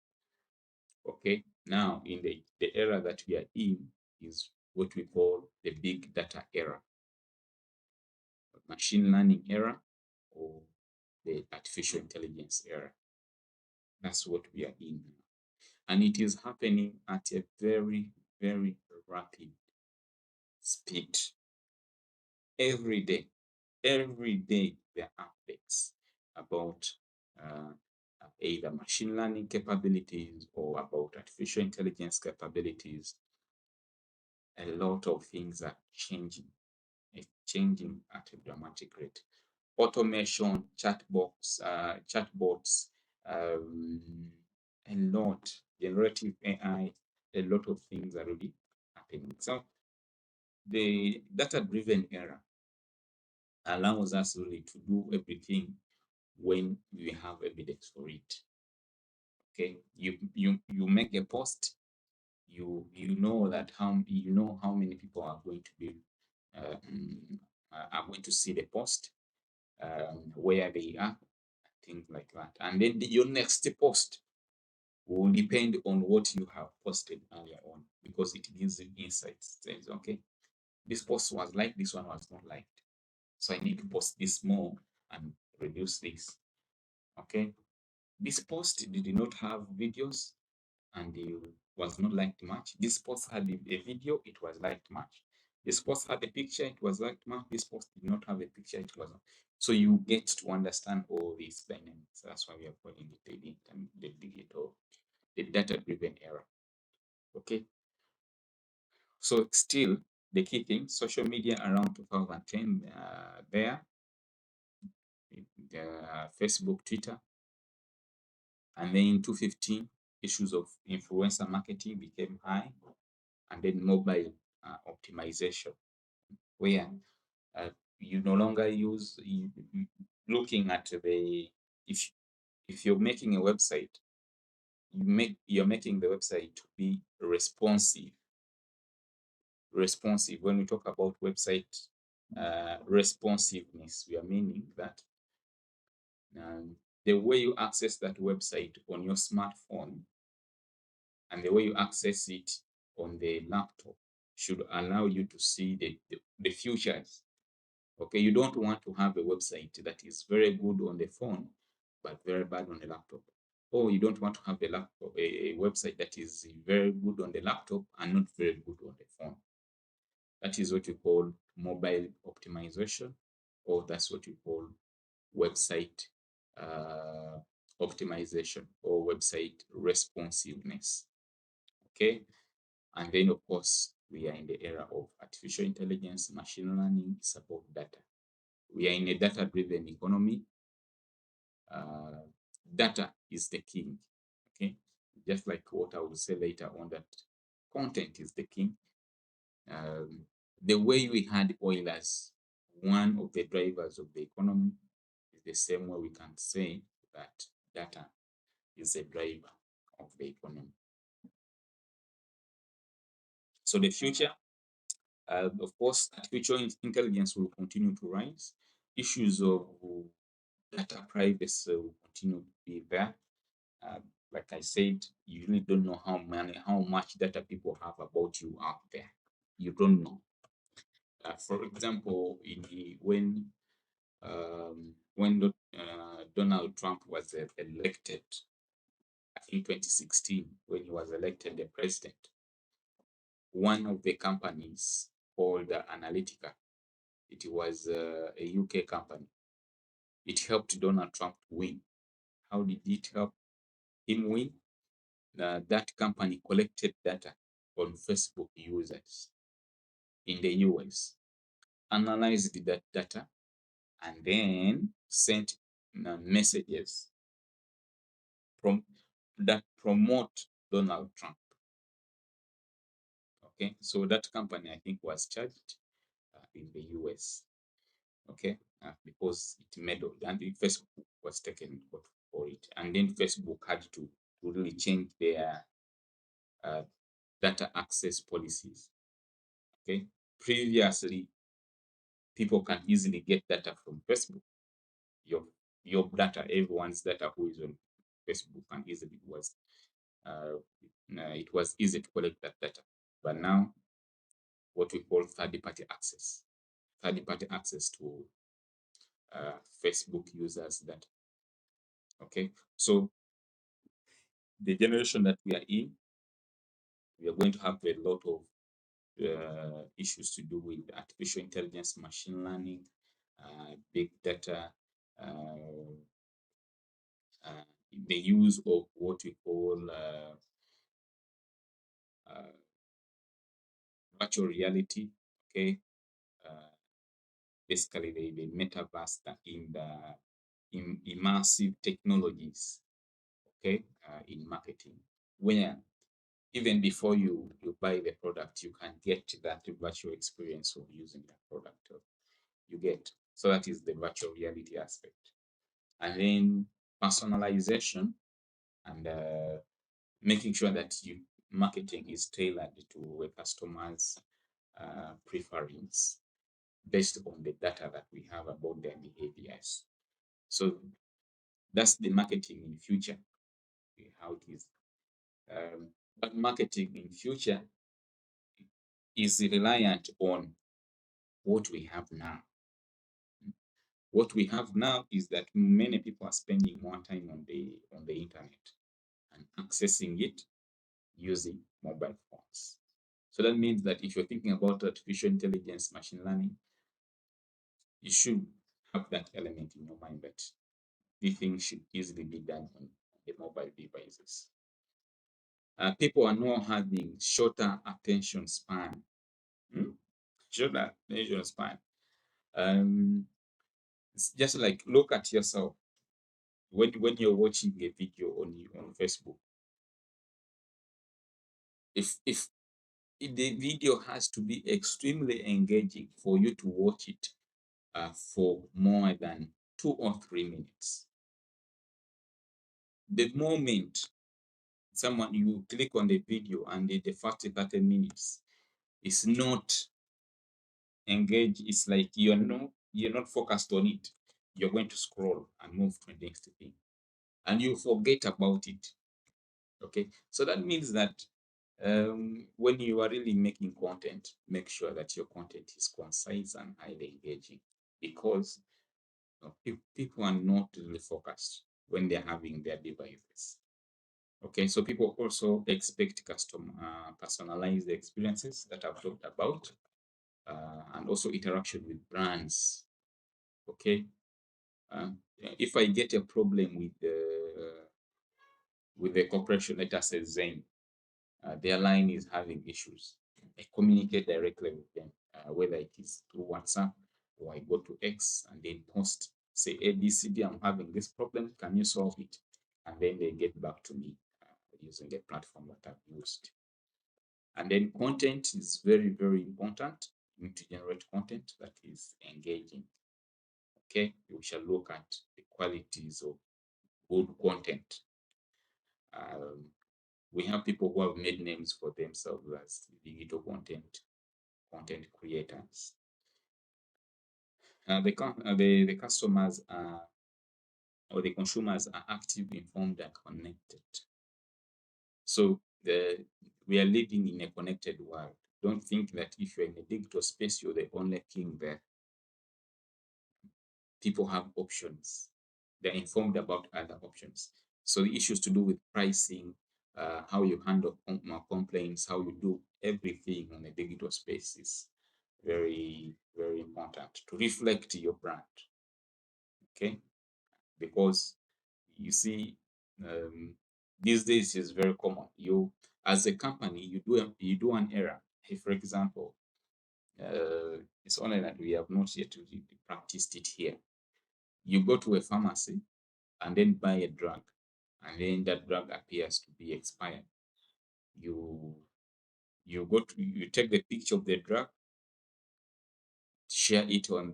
Okay, now in the era that we are in is what we call the big data era, machine learning era, or the artificial intelligence era. That's what we are in now. And it is happening at a very, very rapid speed. Every day there are updates about uh, either machine learning capabilities or about artificial intelligence capabilities. A lot of things are changing. It's changing at a dramatic rate. Automation, chatbots, a lot, generative AI, a lot of things are really happening. So the data-driven era allows us really to do everything when we have evidence for it. Okay, you make a post, you know that how many people are going to be are going to see the post, where they are, things like that, and then your next post will depend on what you have posted earlier on, because it gives you insights. It says, okay, this post was liked, this one was not liked, so I need to post this more and reduce this. Okay, this post did not have videos and it was not liked much. This post had a video, it was liked much. This post had a picture, it was liked much. This post did not have a picture, it was not. So you get to understand all these dynamics. That's why we are calling it the digital, the data-driven era. Okay. So still the key thing, social media around 2010, Facebook, Twitter, and then in 2015, issues of influencer marketing became high, and then mobile optimization, where you no longer use looking at the if you're making a website, you're making the website to be responsive. When we talk about website responsiveness, we are meaning that the way you access that website on your smartphone and the way you access it on the laptop should allow you to see the futures. Okay, you don't want to have a website that is very good on the phone but very bad on the laptop. Or you don't want to have a website that is very good on the laptop and not very good on the phone. That is what you call mobile optimization, or that's what you call website optimization or website responsiveness. Okay, and then of course we are in the era of artificial intelligence, machine learning, support data. We are in a data-driven economy. Data is the king. Okay, just like what I will say later on, that content is the king. The way we had oil as one of the drivers of the economy is the same way we can say that data is a driver of the economy. So the future, of course, artificial intelligence will continue to rise. Issues of data privacy will continue to be there. Like I said, you really don't know how much data people have about you out there. You don't know. For example, when Donald Trump was elected in 2016, when he was elected the president, one of the companies called Analytica, it was a UK company. It helped Donald Trump win. How did it help him win? That company collected data on Facebook users in the US, analyzed that data, and then sent messages that promote Donald Trump. Okay, so that company I think was charged in the US. Okay, because it meddled, and Facebook was taken for it, and then Facebook had to really change their data access policies. Okay, previously people can easily get data from Facebook. Your your data, everyone's data who is on Facebook can easily it was easy to collect that data. But now what we call third-party access, third-party access to Facebook users data. Okay, so the generation that we are in, we are going to have a lot of issues to do with artificial intelligence, machine learning, big data, uh, the use of what we call uh, virtual reality. Okay, basically the metaverse in immersive technologies. Okay, in marketing, where even before you buy the product, you can get that virtual experience of using that product. You get, so that is the virtual reality aspect, and then personalization and making sure that you marketing is tailored to a customer's preference based on the data that we have about their behaviors. So that's the marketing in future, how it is. But marketing in future is reliant on what we have now. What we have now is that many people are spending more time on the internet and accessing it using mobile phones. So that means that if you're thinking about artificial intelligence, machine learning, you should have that element in your mind that these things should easily be done on the mobile devices. People are now having shorter attention span. Shorter attention span. It's just like, look at yourself when you're watching a video on Facebook. If the video has to be extremely engaging for you to watch it for more than 2 or 3 minutes. The moment someone you click on the video and the first 30 minutes is not engaged, it's like you're not focused on it. You're going to scroll and move to the next thing, and you forget about it. Okay, so that means that when you are really making content, make sure that your content is concise and highly engaging, because people are not really focused when they're having their devices. Okay, so people also expect custom personalized experiences that I've talked about, and also interaction with brands. Okay, if I get a problem with the corporation, let us say Zen, their line is having issues, I communicate directly with them, whether it is through WhatsApp or I go to X and then post, say ABCD, I'm having this problem, can you solve it? And then they get back to me using the platform that I've used. And then content is very, very important. You need to generate content that is engaging. Okay, we shall look at the qualities of good content. We have people who have made names for themselves as digital content creators. The customers are, or the consumers are active, informed, and connected. So we are living in a connected world. Don't think that if you're in a digital space, you're the only king there. People have options. They're informed about other options. So the issues to do with pricing, how you handle complaints, how you do everything on a digital space is very, very important to reflect your brand. Okay, because you see, these days is very common. You, as a company, you do an error. If, for example, it's only that we have not yet really practiced it here. You go to a pharmacy and then buy a drug, and then that drug appears to be expired. You you take the picture of the drug, share it on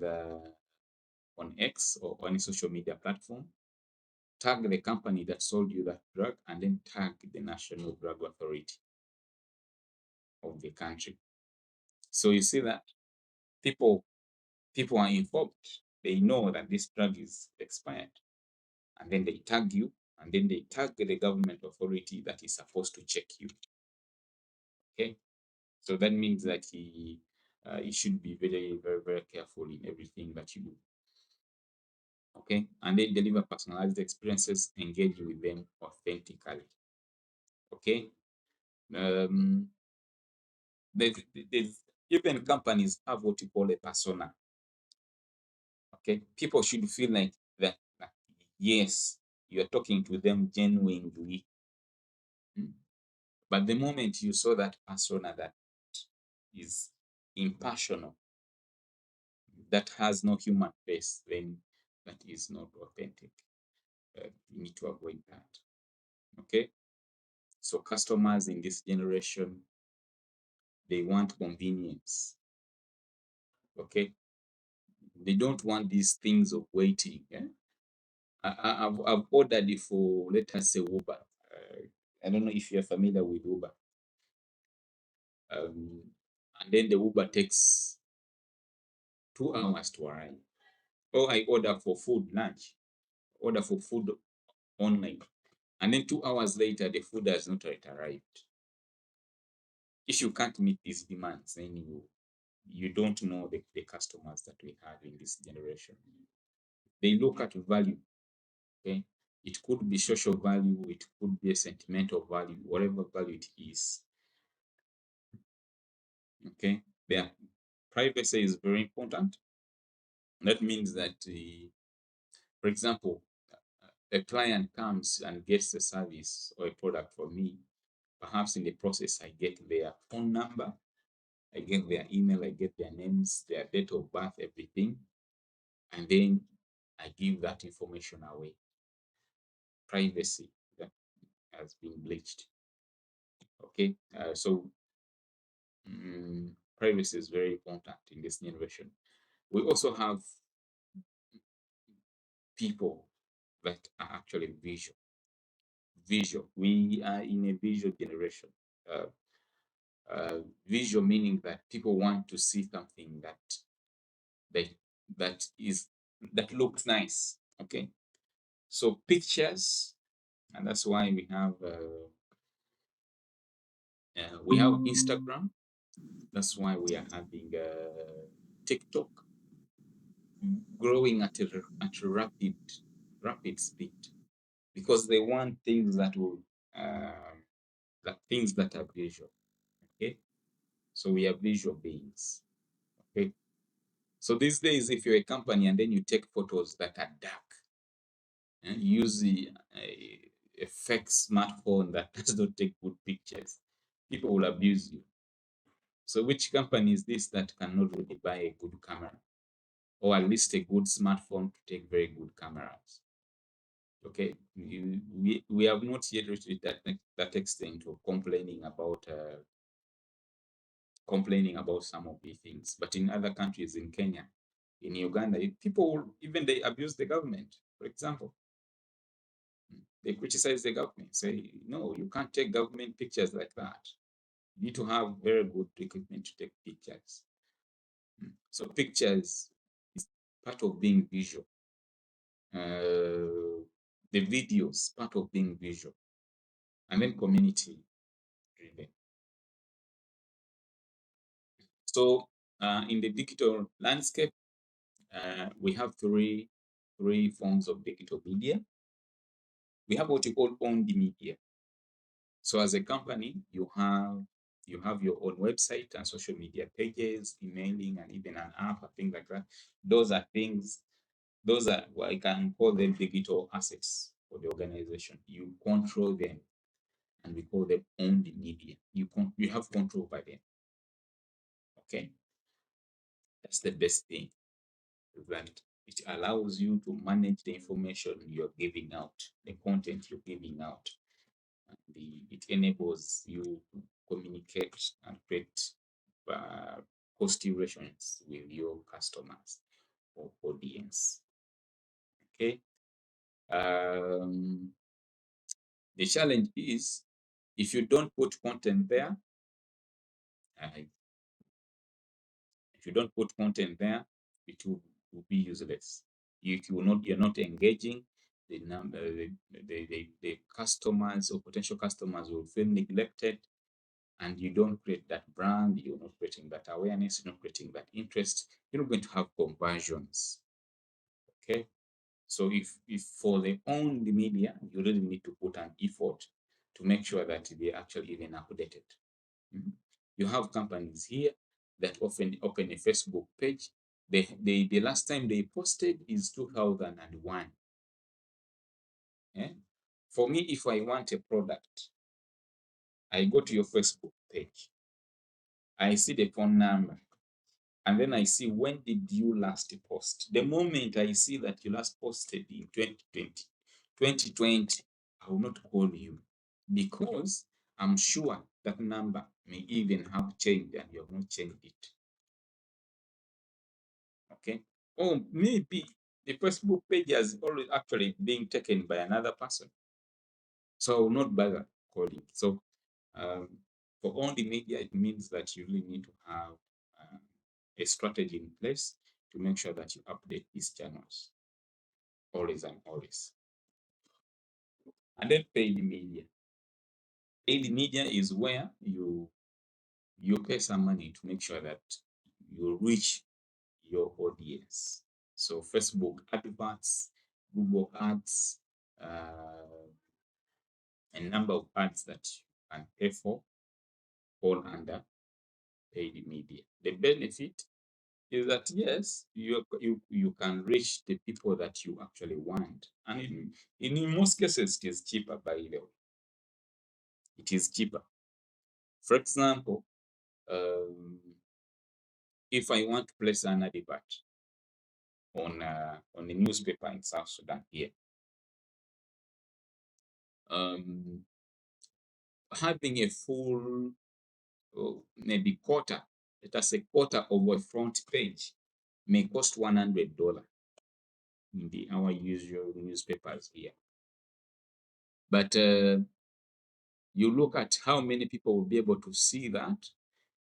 X or any social media platform, tag the company that sold you that drug, and then tag the National Drug Authority of the country. So you see that people are informed. They know that this drug is expired, and then they tag you, and then they tag the government authority that is supposed to check you. Okay, so that means that you should be very, very, very careful in everything that you do. Okay, and they deliver personalized experiences, engage with them authentically. Okay, um, there's even companies have what you call a persona. Okay, people should feel like that yes, you are talking to them genuinely. But the moment you saw that persona that is impersonal, that has no human face, then that is not authentic. You need to avoid that. Okay, so customers in this generation, they want convenience. Okay, they don't want these things of waiting. I've ordered it for, let us say, Uber. I don't know if you're familiar with Uber. And then the Uber takes 2 hours to arrive. Or I order for food, lunch, order for food online. And then 2 hours later, the food has not yet arrived. If you can't meet these demands, then you don't know the customers that we have in this generation. They look at value. Okay, it could be social value, it could be a sentimental value, whatever value it is. Okay, their privacy is very important. That means that, for example, a client comes and gets a service or a product from me. Perhaps in the process, I get their phone number, I get their email, I get their names, their date of birth, everything, and then I give that information away. Privacy that has been bleached. Okay, so privacy is very important in this generation. We also have people that are actually visual. Visual. We are in a visual generation. Uh, Visual meaning that people want to see something that that is that looks nice. Okay, so pictures, and that's why we have Instagram. That's why we are having TikTok growing at a rapid speed, because they want things that will things that are visual. Okay, so we are visual beings. Okay, so these days, if you're a company and then you take photos that are dark and use a fake smartphone that does not take good pictures, people will abuse you. So which company is this that cannot really buy a good camera, or at least a good smartphone to take very good cameras? Okay, we have not yet reached that extent of complaining about some of these things. But in other countries, in Kenya, in Uganda, people even they abuse the government. For example, they criticize the government, say, no, you can't take government pictures like that. You need to have very good equipment to take pictures. So pictures is part of being visual. The videos, part of being visual. And then community driven. So in the digital landscape, we have three forms of digital media. We have what you call owned media. So as a company, you have your own website and social media pages, emailing, and even an app and things like that. Those are well, I can call them digital assets for the organization. You control them, and we call them owned media. You have control by them. Okay, that's the best thing. That it allows you to manage the information you're giving out, the content you're giving out. And it enables you communicate and create positive relations with your customers or audience. Okay. The challenge is if you don't put content there, uh, if you don't put content there, it will be useless. If you're not engaging, the number, the customers or potential customers will feel neglected, and you don't create that brand, you're not creating that awareness, you're not creating that interest, you're not going to have conversions. Okay. So if for the owned media, you really need to put an effort to make sure that they actually even updated. You have companies here that often open a Facebook page. The last time they posted is 2001. For me, if I want a product, I go to your Facebook page, I see the phone number, and then I see when did you last post. The moment I see that you last posted in 2020, I will not call you, because I'm sure that number may even have changed and you have not changed it. Okay. Or maybe the Facebook page has already actually being taken by another person. So I will not bother calling. So for all the media, it means that you really need to have a strategy in place to make sure that you update these channels always and always. And then paid media. Paid media is where you pay some money to make sure that you reach your audience. So Facebook adverts, Google ads, a number of ads that you can pay for, all under paid media. The benefit is that yes, you can reach the people that you actually want, and in most cases it is cheaper. By the way, it is cheaper. For example, if I want to place an advert on a newspaper in South Sudan here, having a full, maybe quarter, let us say quarter of a front page, may cost $100 in our usual newspapers here. But you look at how many people will be able to see that.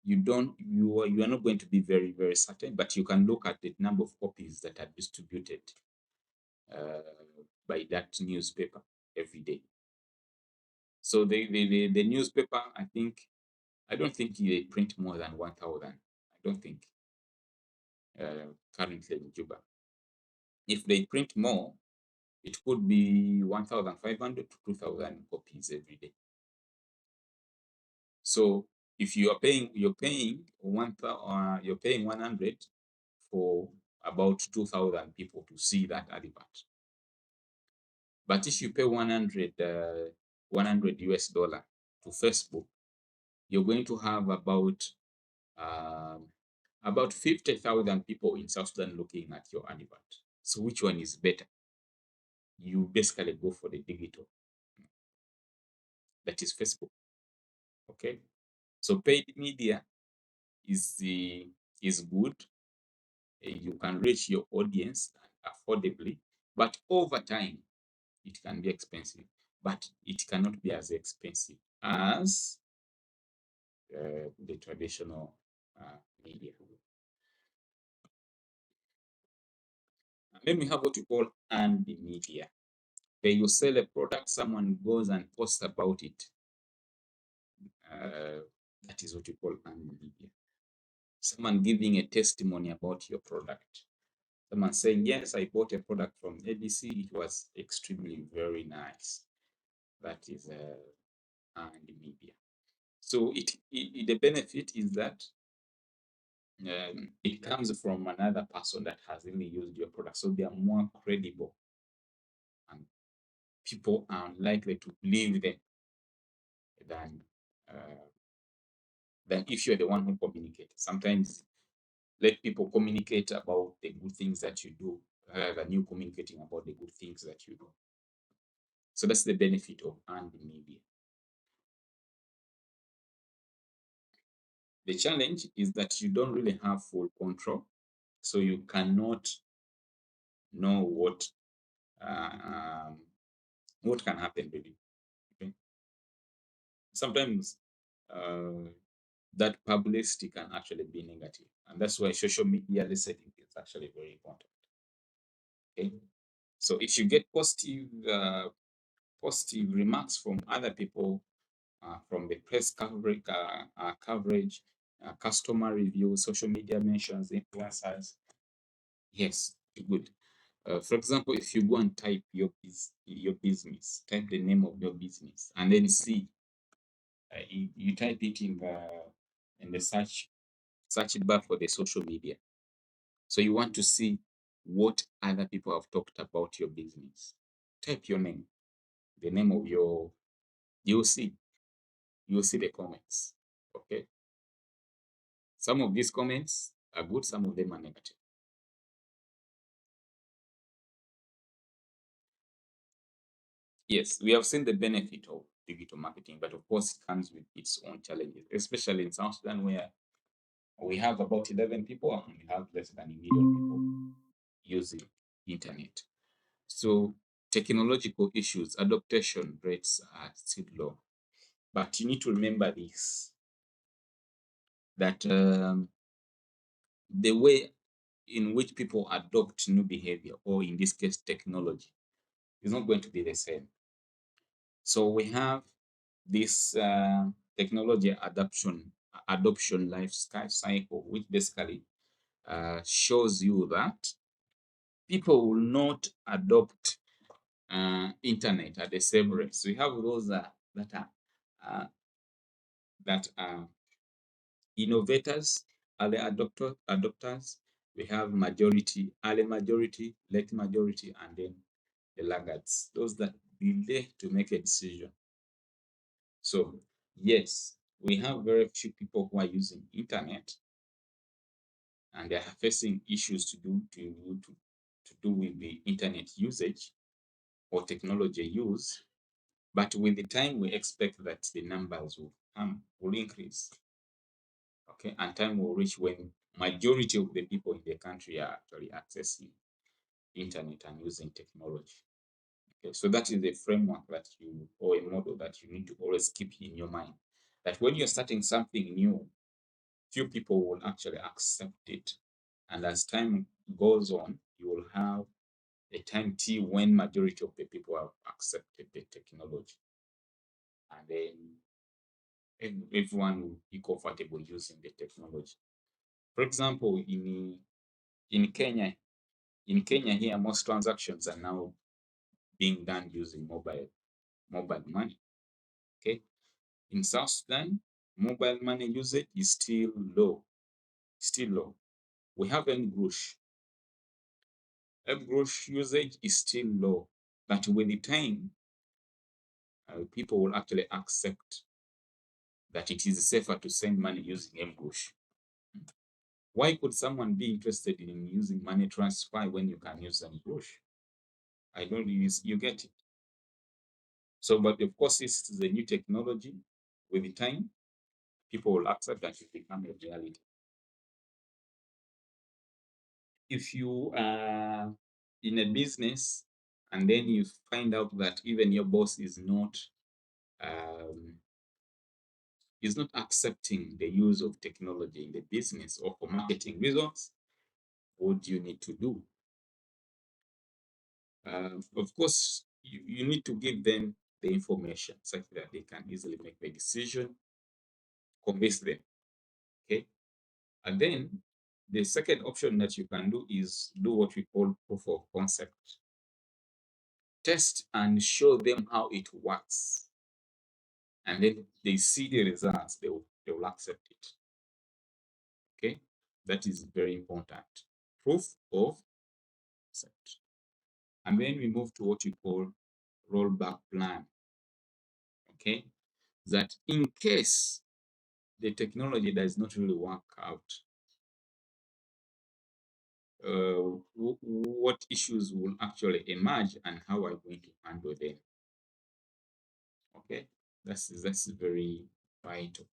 You are not going to be very, very certain, but you can look at the number of copies that are distributed by that newspaper every day. So the newspaper, I don't think they print more than 1,000. I don't think currently in Juba. If they print more, it could be 1,500 to 2,000 copies every day. So if you're paying 100 for about 2,000 people to see that advert. But if you pay 100 US dollar to Facebook, you're going to have about 50,000 people in South Sudan looking at your advert. So which one is better? You basically go for the digital. That is Facebook. Okay. So paid media is good. You can reach your audience affordably, but over time it can be expensive. But it cannot be as expensive as the traditional media. And then we have what we call earned media. Where you sell a product, someone goes and posts about it. That is what we call earned media. Someone giving a testimony about your product. Someone saying, yes, I bought a product from ABC. It was extremely very nice. That is earned media. So the benefit is that it comes from another person that has really used your product. So they are more credible, and people are likely to believe them than if you're the one who communicates. Sometimes let people communicate about the good things that you do rather than you communicating about the good things that you do. So that's the benefit of earned media. The challenge is that you don't really have full control, so you cannot know what can happen really. Okay? Sometimes that publicity can actually be negative, and that's why social media listening is actually very important. Okay, so if you get positive remarks from other people, from the press coverage, customer reviews, social media mentions, influencers, yes, good. For example, if you go and type your business, type the name of your business, and then see, you type it in the search bar for the social media. So you want to see what other people have talked about your business. Type your name, the name of your. You'll see. You'll see the comments. Okay. Some of these comments are good. Some of them are negative. Yes, we have seen the benefit of digital marketing, but of course it comes with its own challenges, especially in South Sudan where we have about 11 people and we have less than a million people using internet. So technological issues, adoption rates are still low. But you need to remember this, that the way in which people adopt new behavior, or in this case, technology, is not going to be the same. So we have this technology adoption life cycle, which basically shows you that people will not adopt internet at the same rate. So we have those uh, that are innovators, early adopters. We have majority, early majority, late majority, and then the laggards, those that delay to make a decision. So yes, we have very few people who are using internet, and they are facing issues to do with the internet usage or technology use. But with the time, we expect that the numbers will increase. Okay, and time will reach when majority of the people in the country are actually accessing internet and using technology. Okay, so that is a framework that you, or a model that you need to always keep in your mind. That when you're starting something new, few people will actually accept it. And as time goes on, you will have a time T when majority of the people have accepted the technology. And then everyone will be comfortable using the technology. For example, in Kenya, here, most transactions are now being done using mobile money. Okay. In South Sudan, mobile money usage is still low. Still low. We have mGrush. mGrush usage is still low, but with the time, people will actually accept that it is safer to send money using mGrush. Why could someone be interested in using money transfer when you can use mGrush? I don't use, you get it. So, but of course, this is a new technology. With the time, people will accept that it become a reality. If you are in a business and then you find out that even your boss um, is not accepting the use of technology in the business or for marketing reasons, what do you need to do? Of course, you need to give them the information such that they can easily make the decision, convince them. Okay. And then the second option that you can do is do what we call proof of concept. Test and show them how it works. And then they see the results, they will accept it. Okay. That is very important. Proof of concept. And then we move to what we call rollback plan. Okay. That in case the technology does not really work out, what issues will actually emerge and how are you going to handle them? Okay, that's very vital.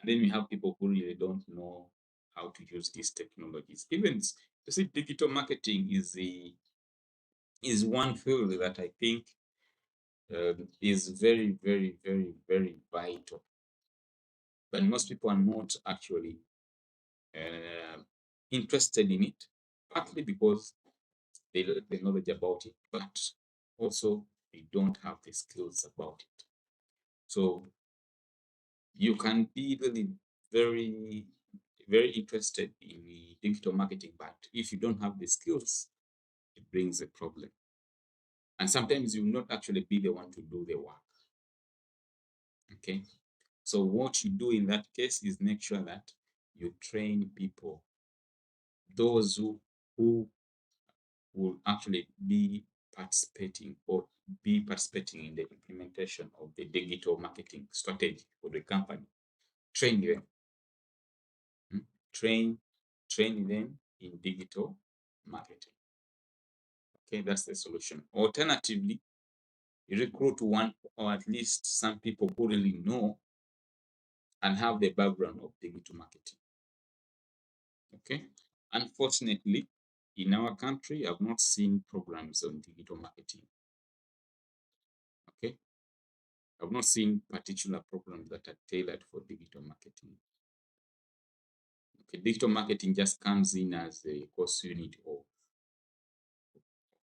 And then we have people who really don't know how to use these technologies. Even you see, digital marketing is one field that I think is very, very, very, very vital. But most people are not actually uh, interested in it, partly because they lack the knowledge about it, but also they don't have the skills about it. So you can be really very, very interested in the digital marketing, but if you don't have the skills, it brings a problem. And sometimes you will not actually be the one to do the work. Okay. So what you do in that case is make sure that you train people, those who will actually be participating or be participating in the implementation of the digital marketing strategy for the company. Train them. Train them in digital marketing. Okay, that's the solution. Alternatively, recruit one or at least some people who really know and have the background of digital marketing. Okay. Unfortunately, in our country, I've not seen programs on digital marketing. Okay. I've not seen particular programs that are tailored for digital marketing. Okay. Digital marketing just comes in as a course unit of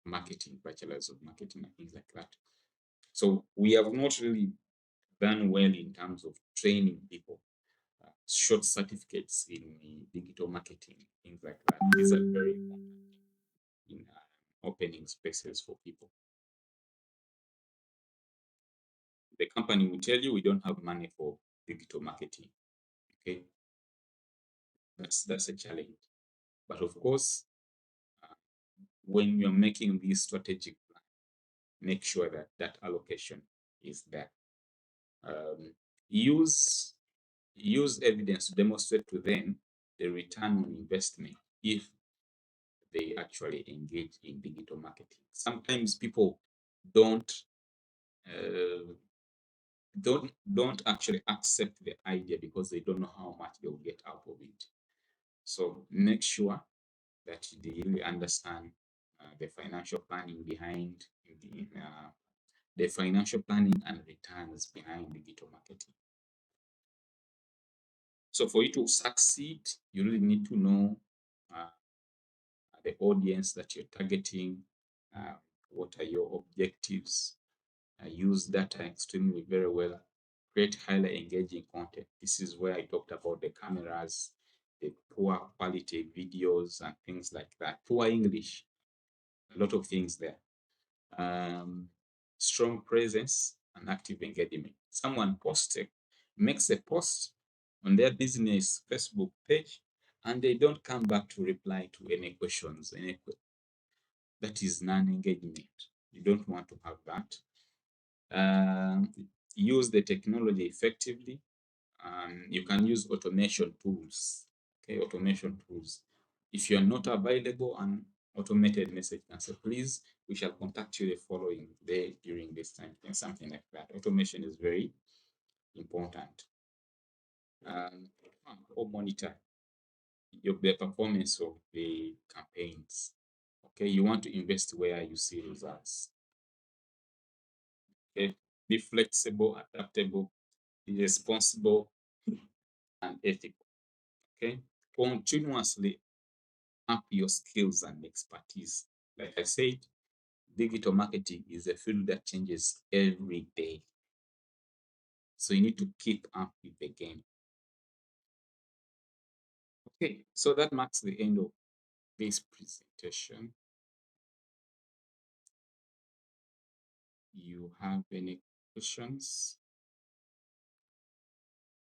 marketing, bachelors of marketing, and things like that. So we have not really done well in terms of training people. Short certificates in digital marketing, things like that. These are very important in opening spaces for people. The company will tell you we don't have money for digital marketing. Okay, that's a challenge. But of course, when you're making this strategic plan, make sure that that allocation is there. Use evidence to demonstrate to them the return on investment if they actually engage in digital marketing. Sometimes people don't uh, don't actually accept the idea because they don't know how much they will get out of it. So make sure that they really understand the financial planning behind the financial planning and returns behind digital marketing. So for you to succeed, you really need to know uh, the audience that you're targeting, uh, what are your objectives, use data extremely very well, create highly engaging content. This is where I talked about the cameras, the poor quality videos and things like that, poor English, a lot of things there. Strong presence and active engagement. Someone makes a post on their business Facebook page and they don't come back to reply to any questions. That is non-engagement. You don't want to have that. Use the technology effectively. You can use automation tools. Okay, automation tools. If you are not available, an automated message can say, please, we shall contact you the following day during this time, and something like that. Automation is very important. Or monitor the performance of the campaigns. Okay, you want to invest where you see results. Okay, be flexible, adaptable, be responsible, and ethical. Okay, continuously up your skills and expertise. Like I said, digital marketing is a field that changes every day. So you need to keep up with the game. Okay, so that marks the end of this presentation. You have any questions?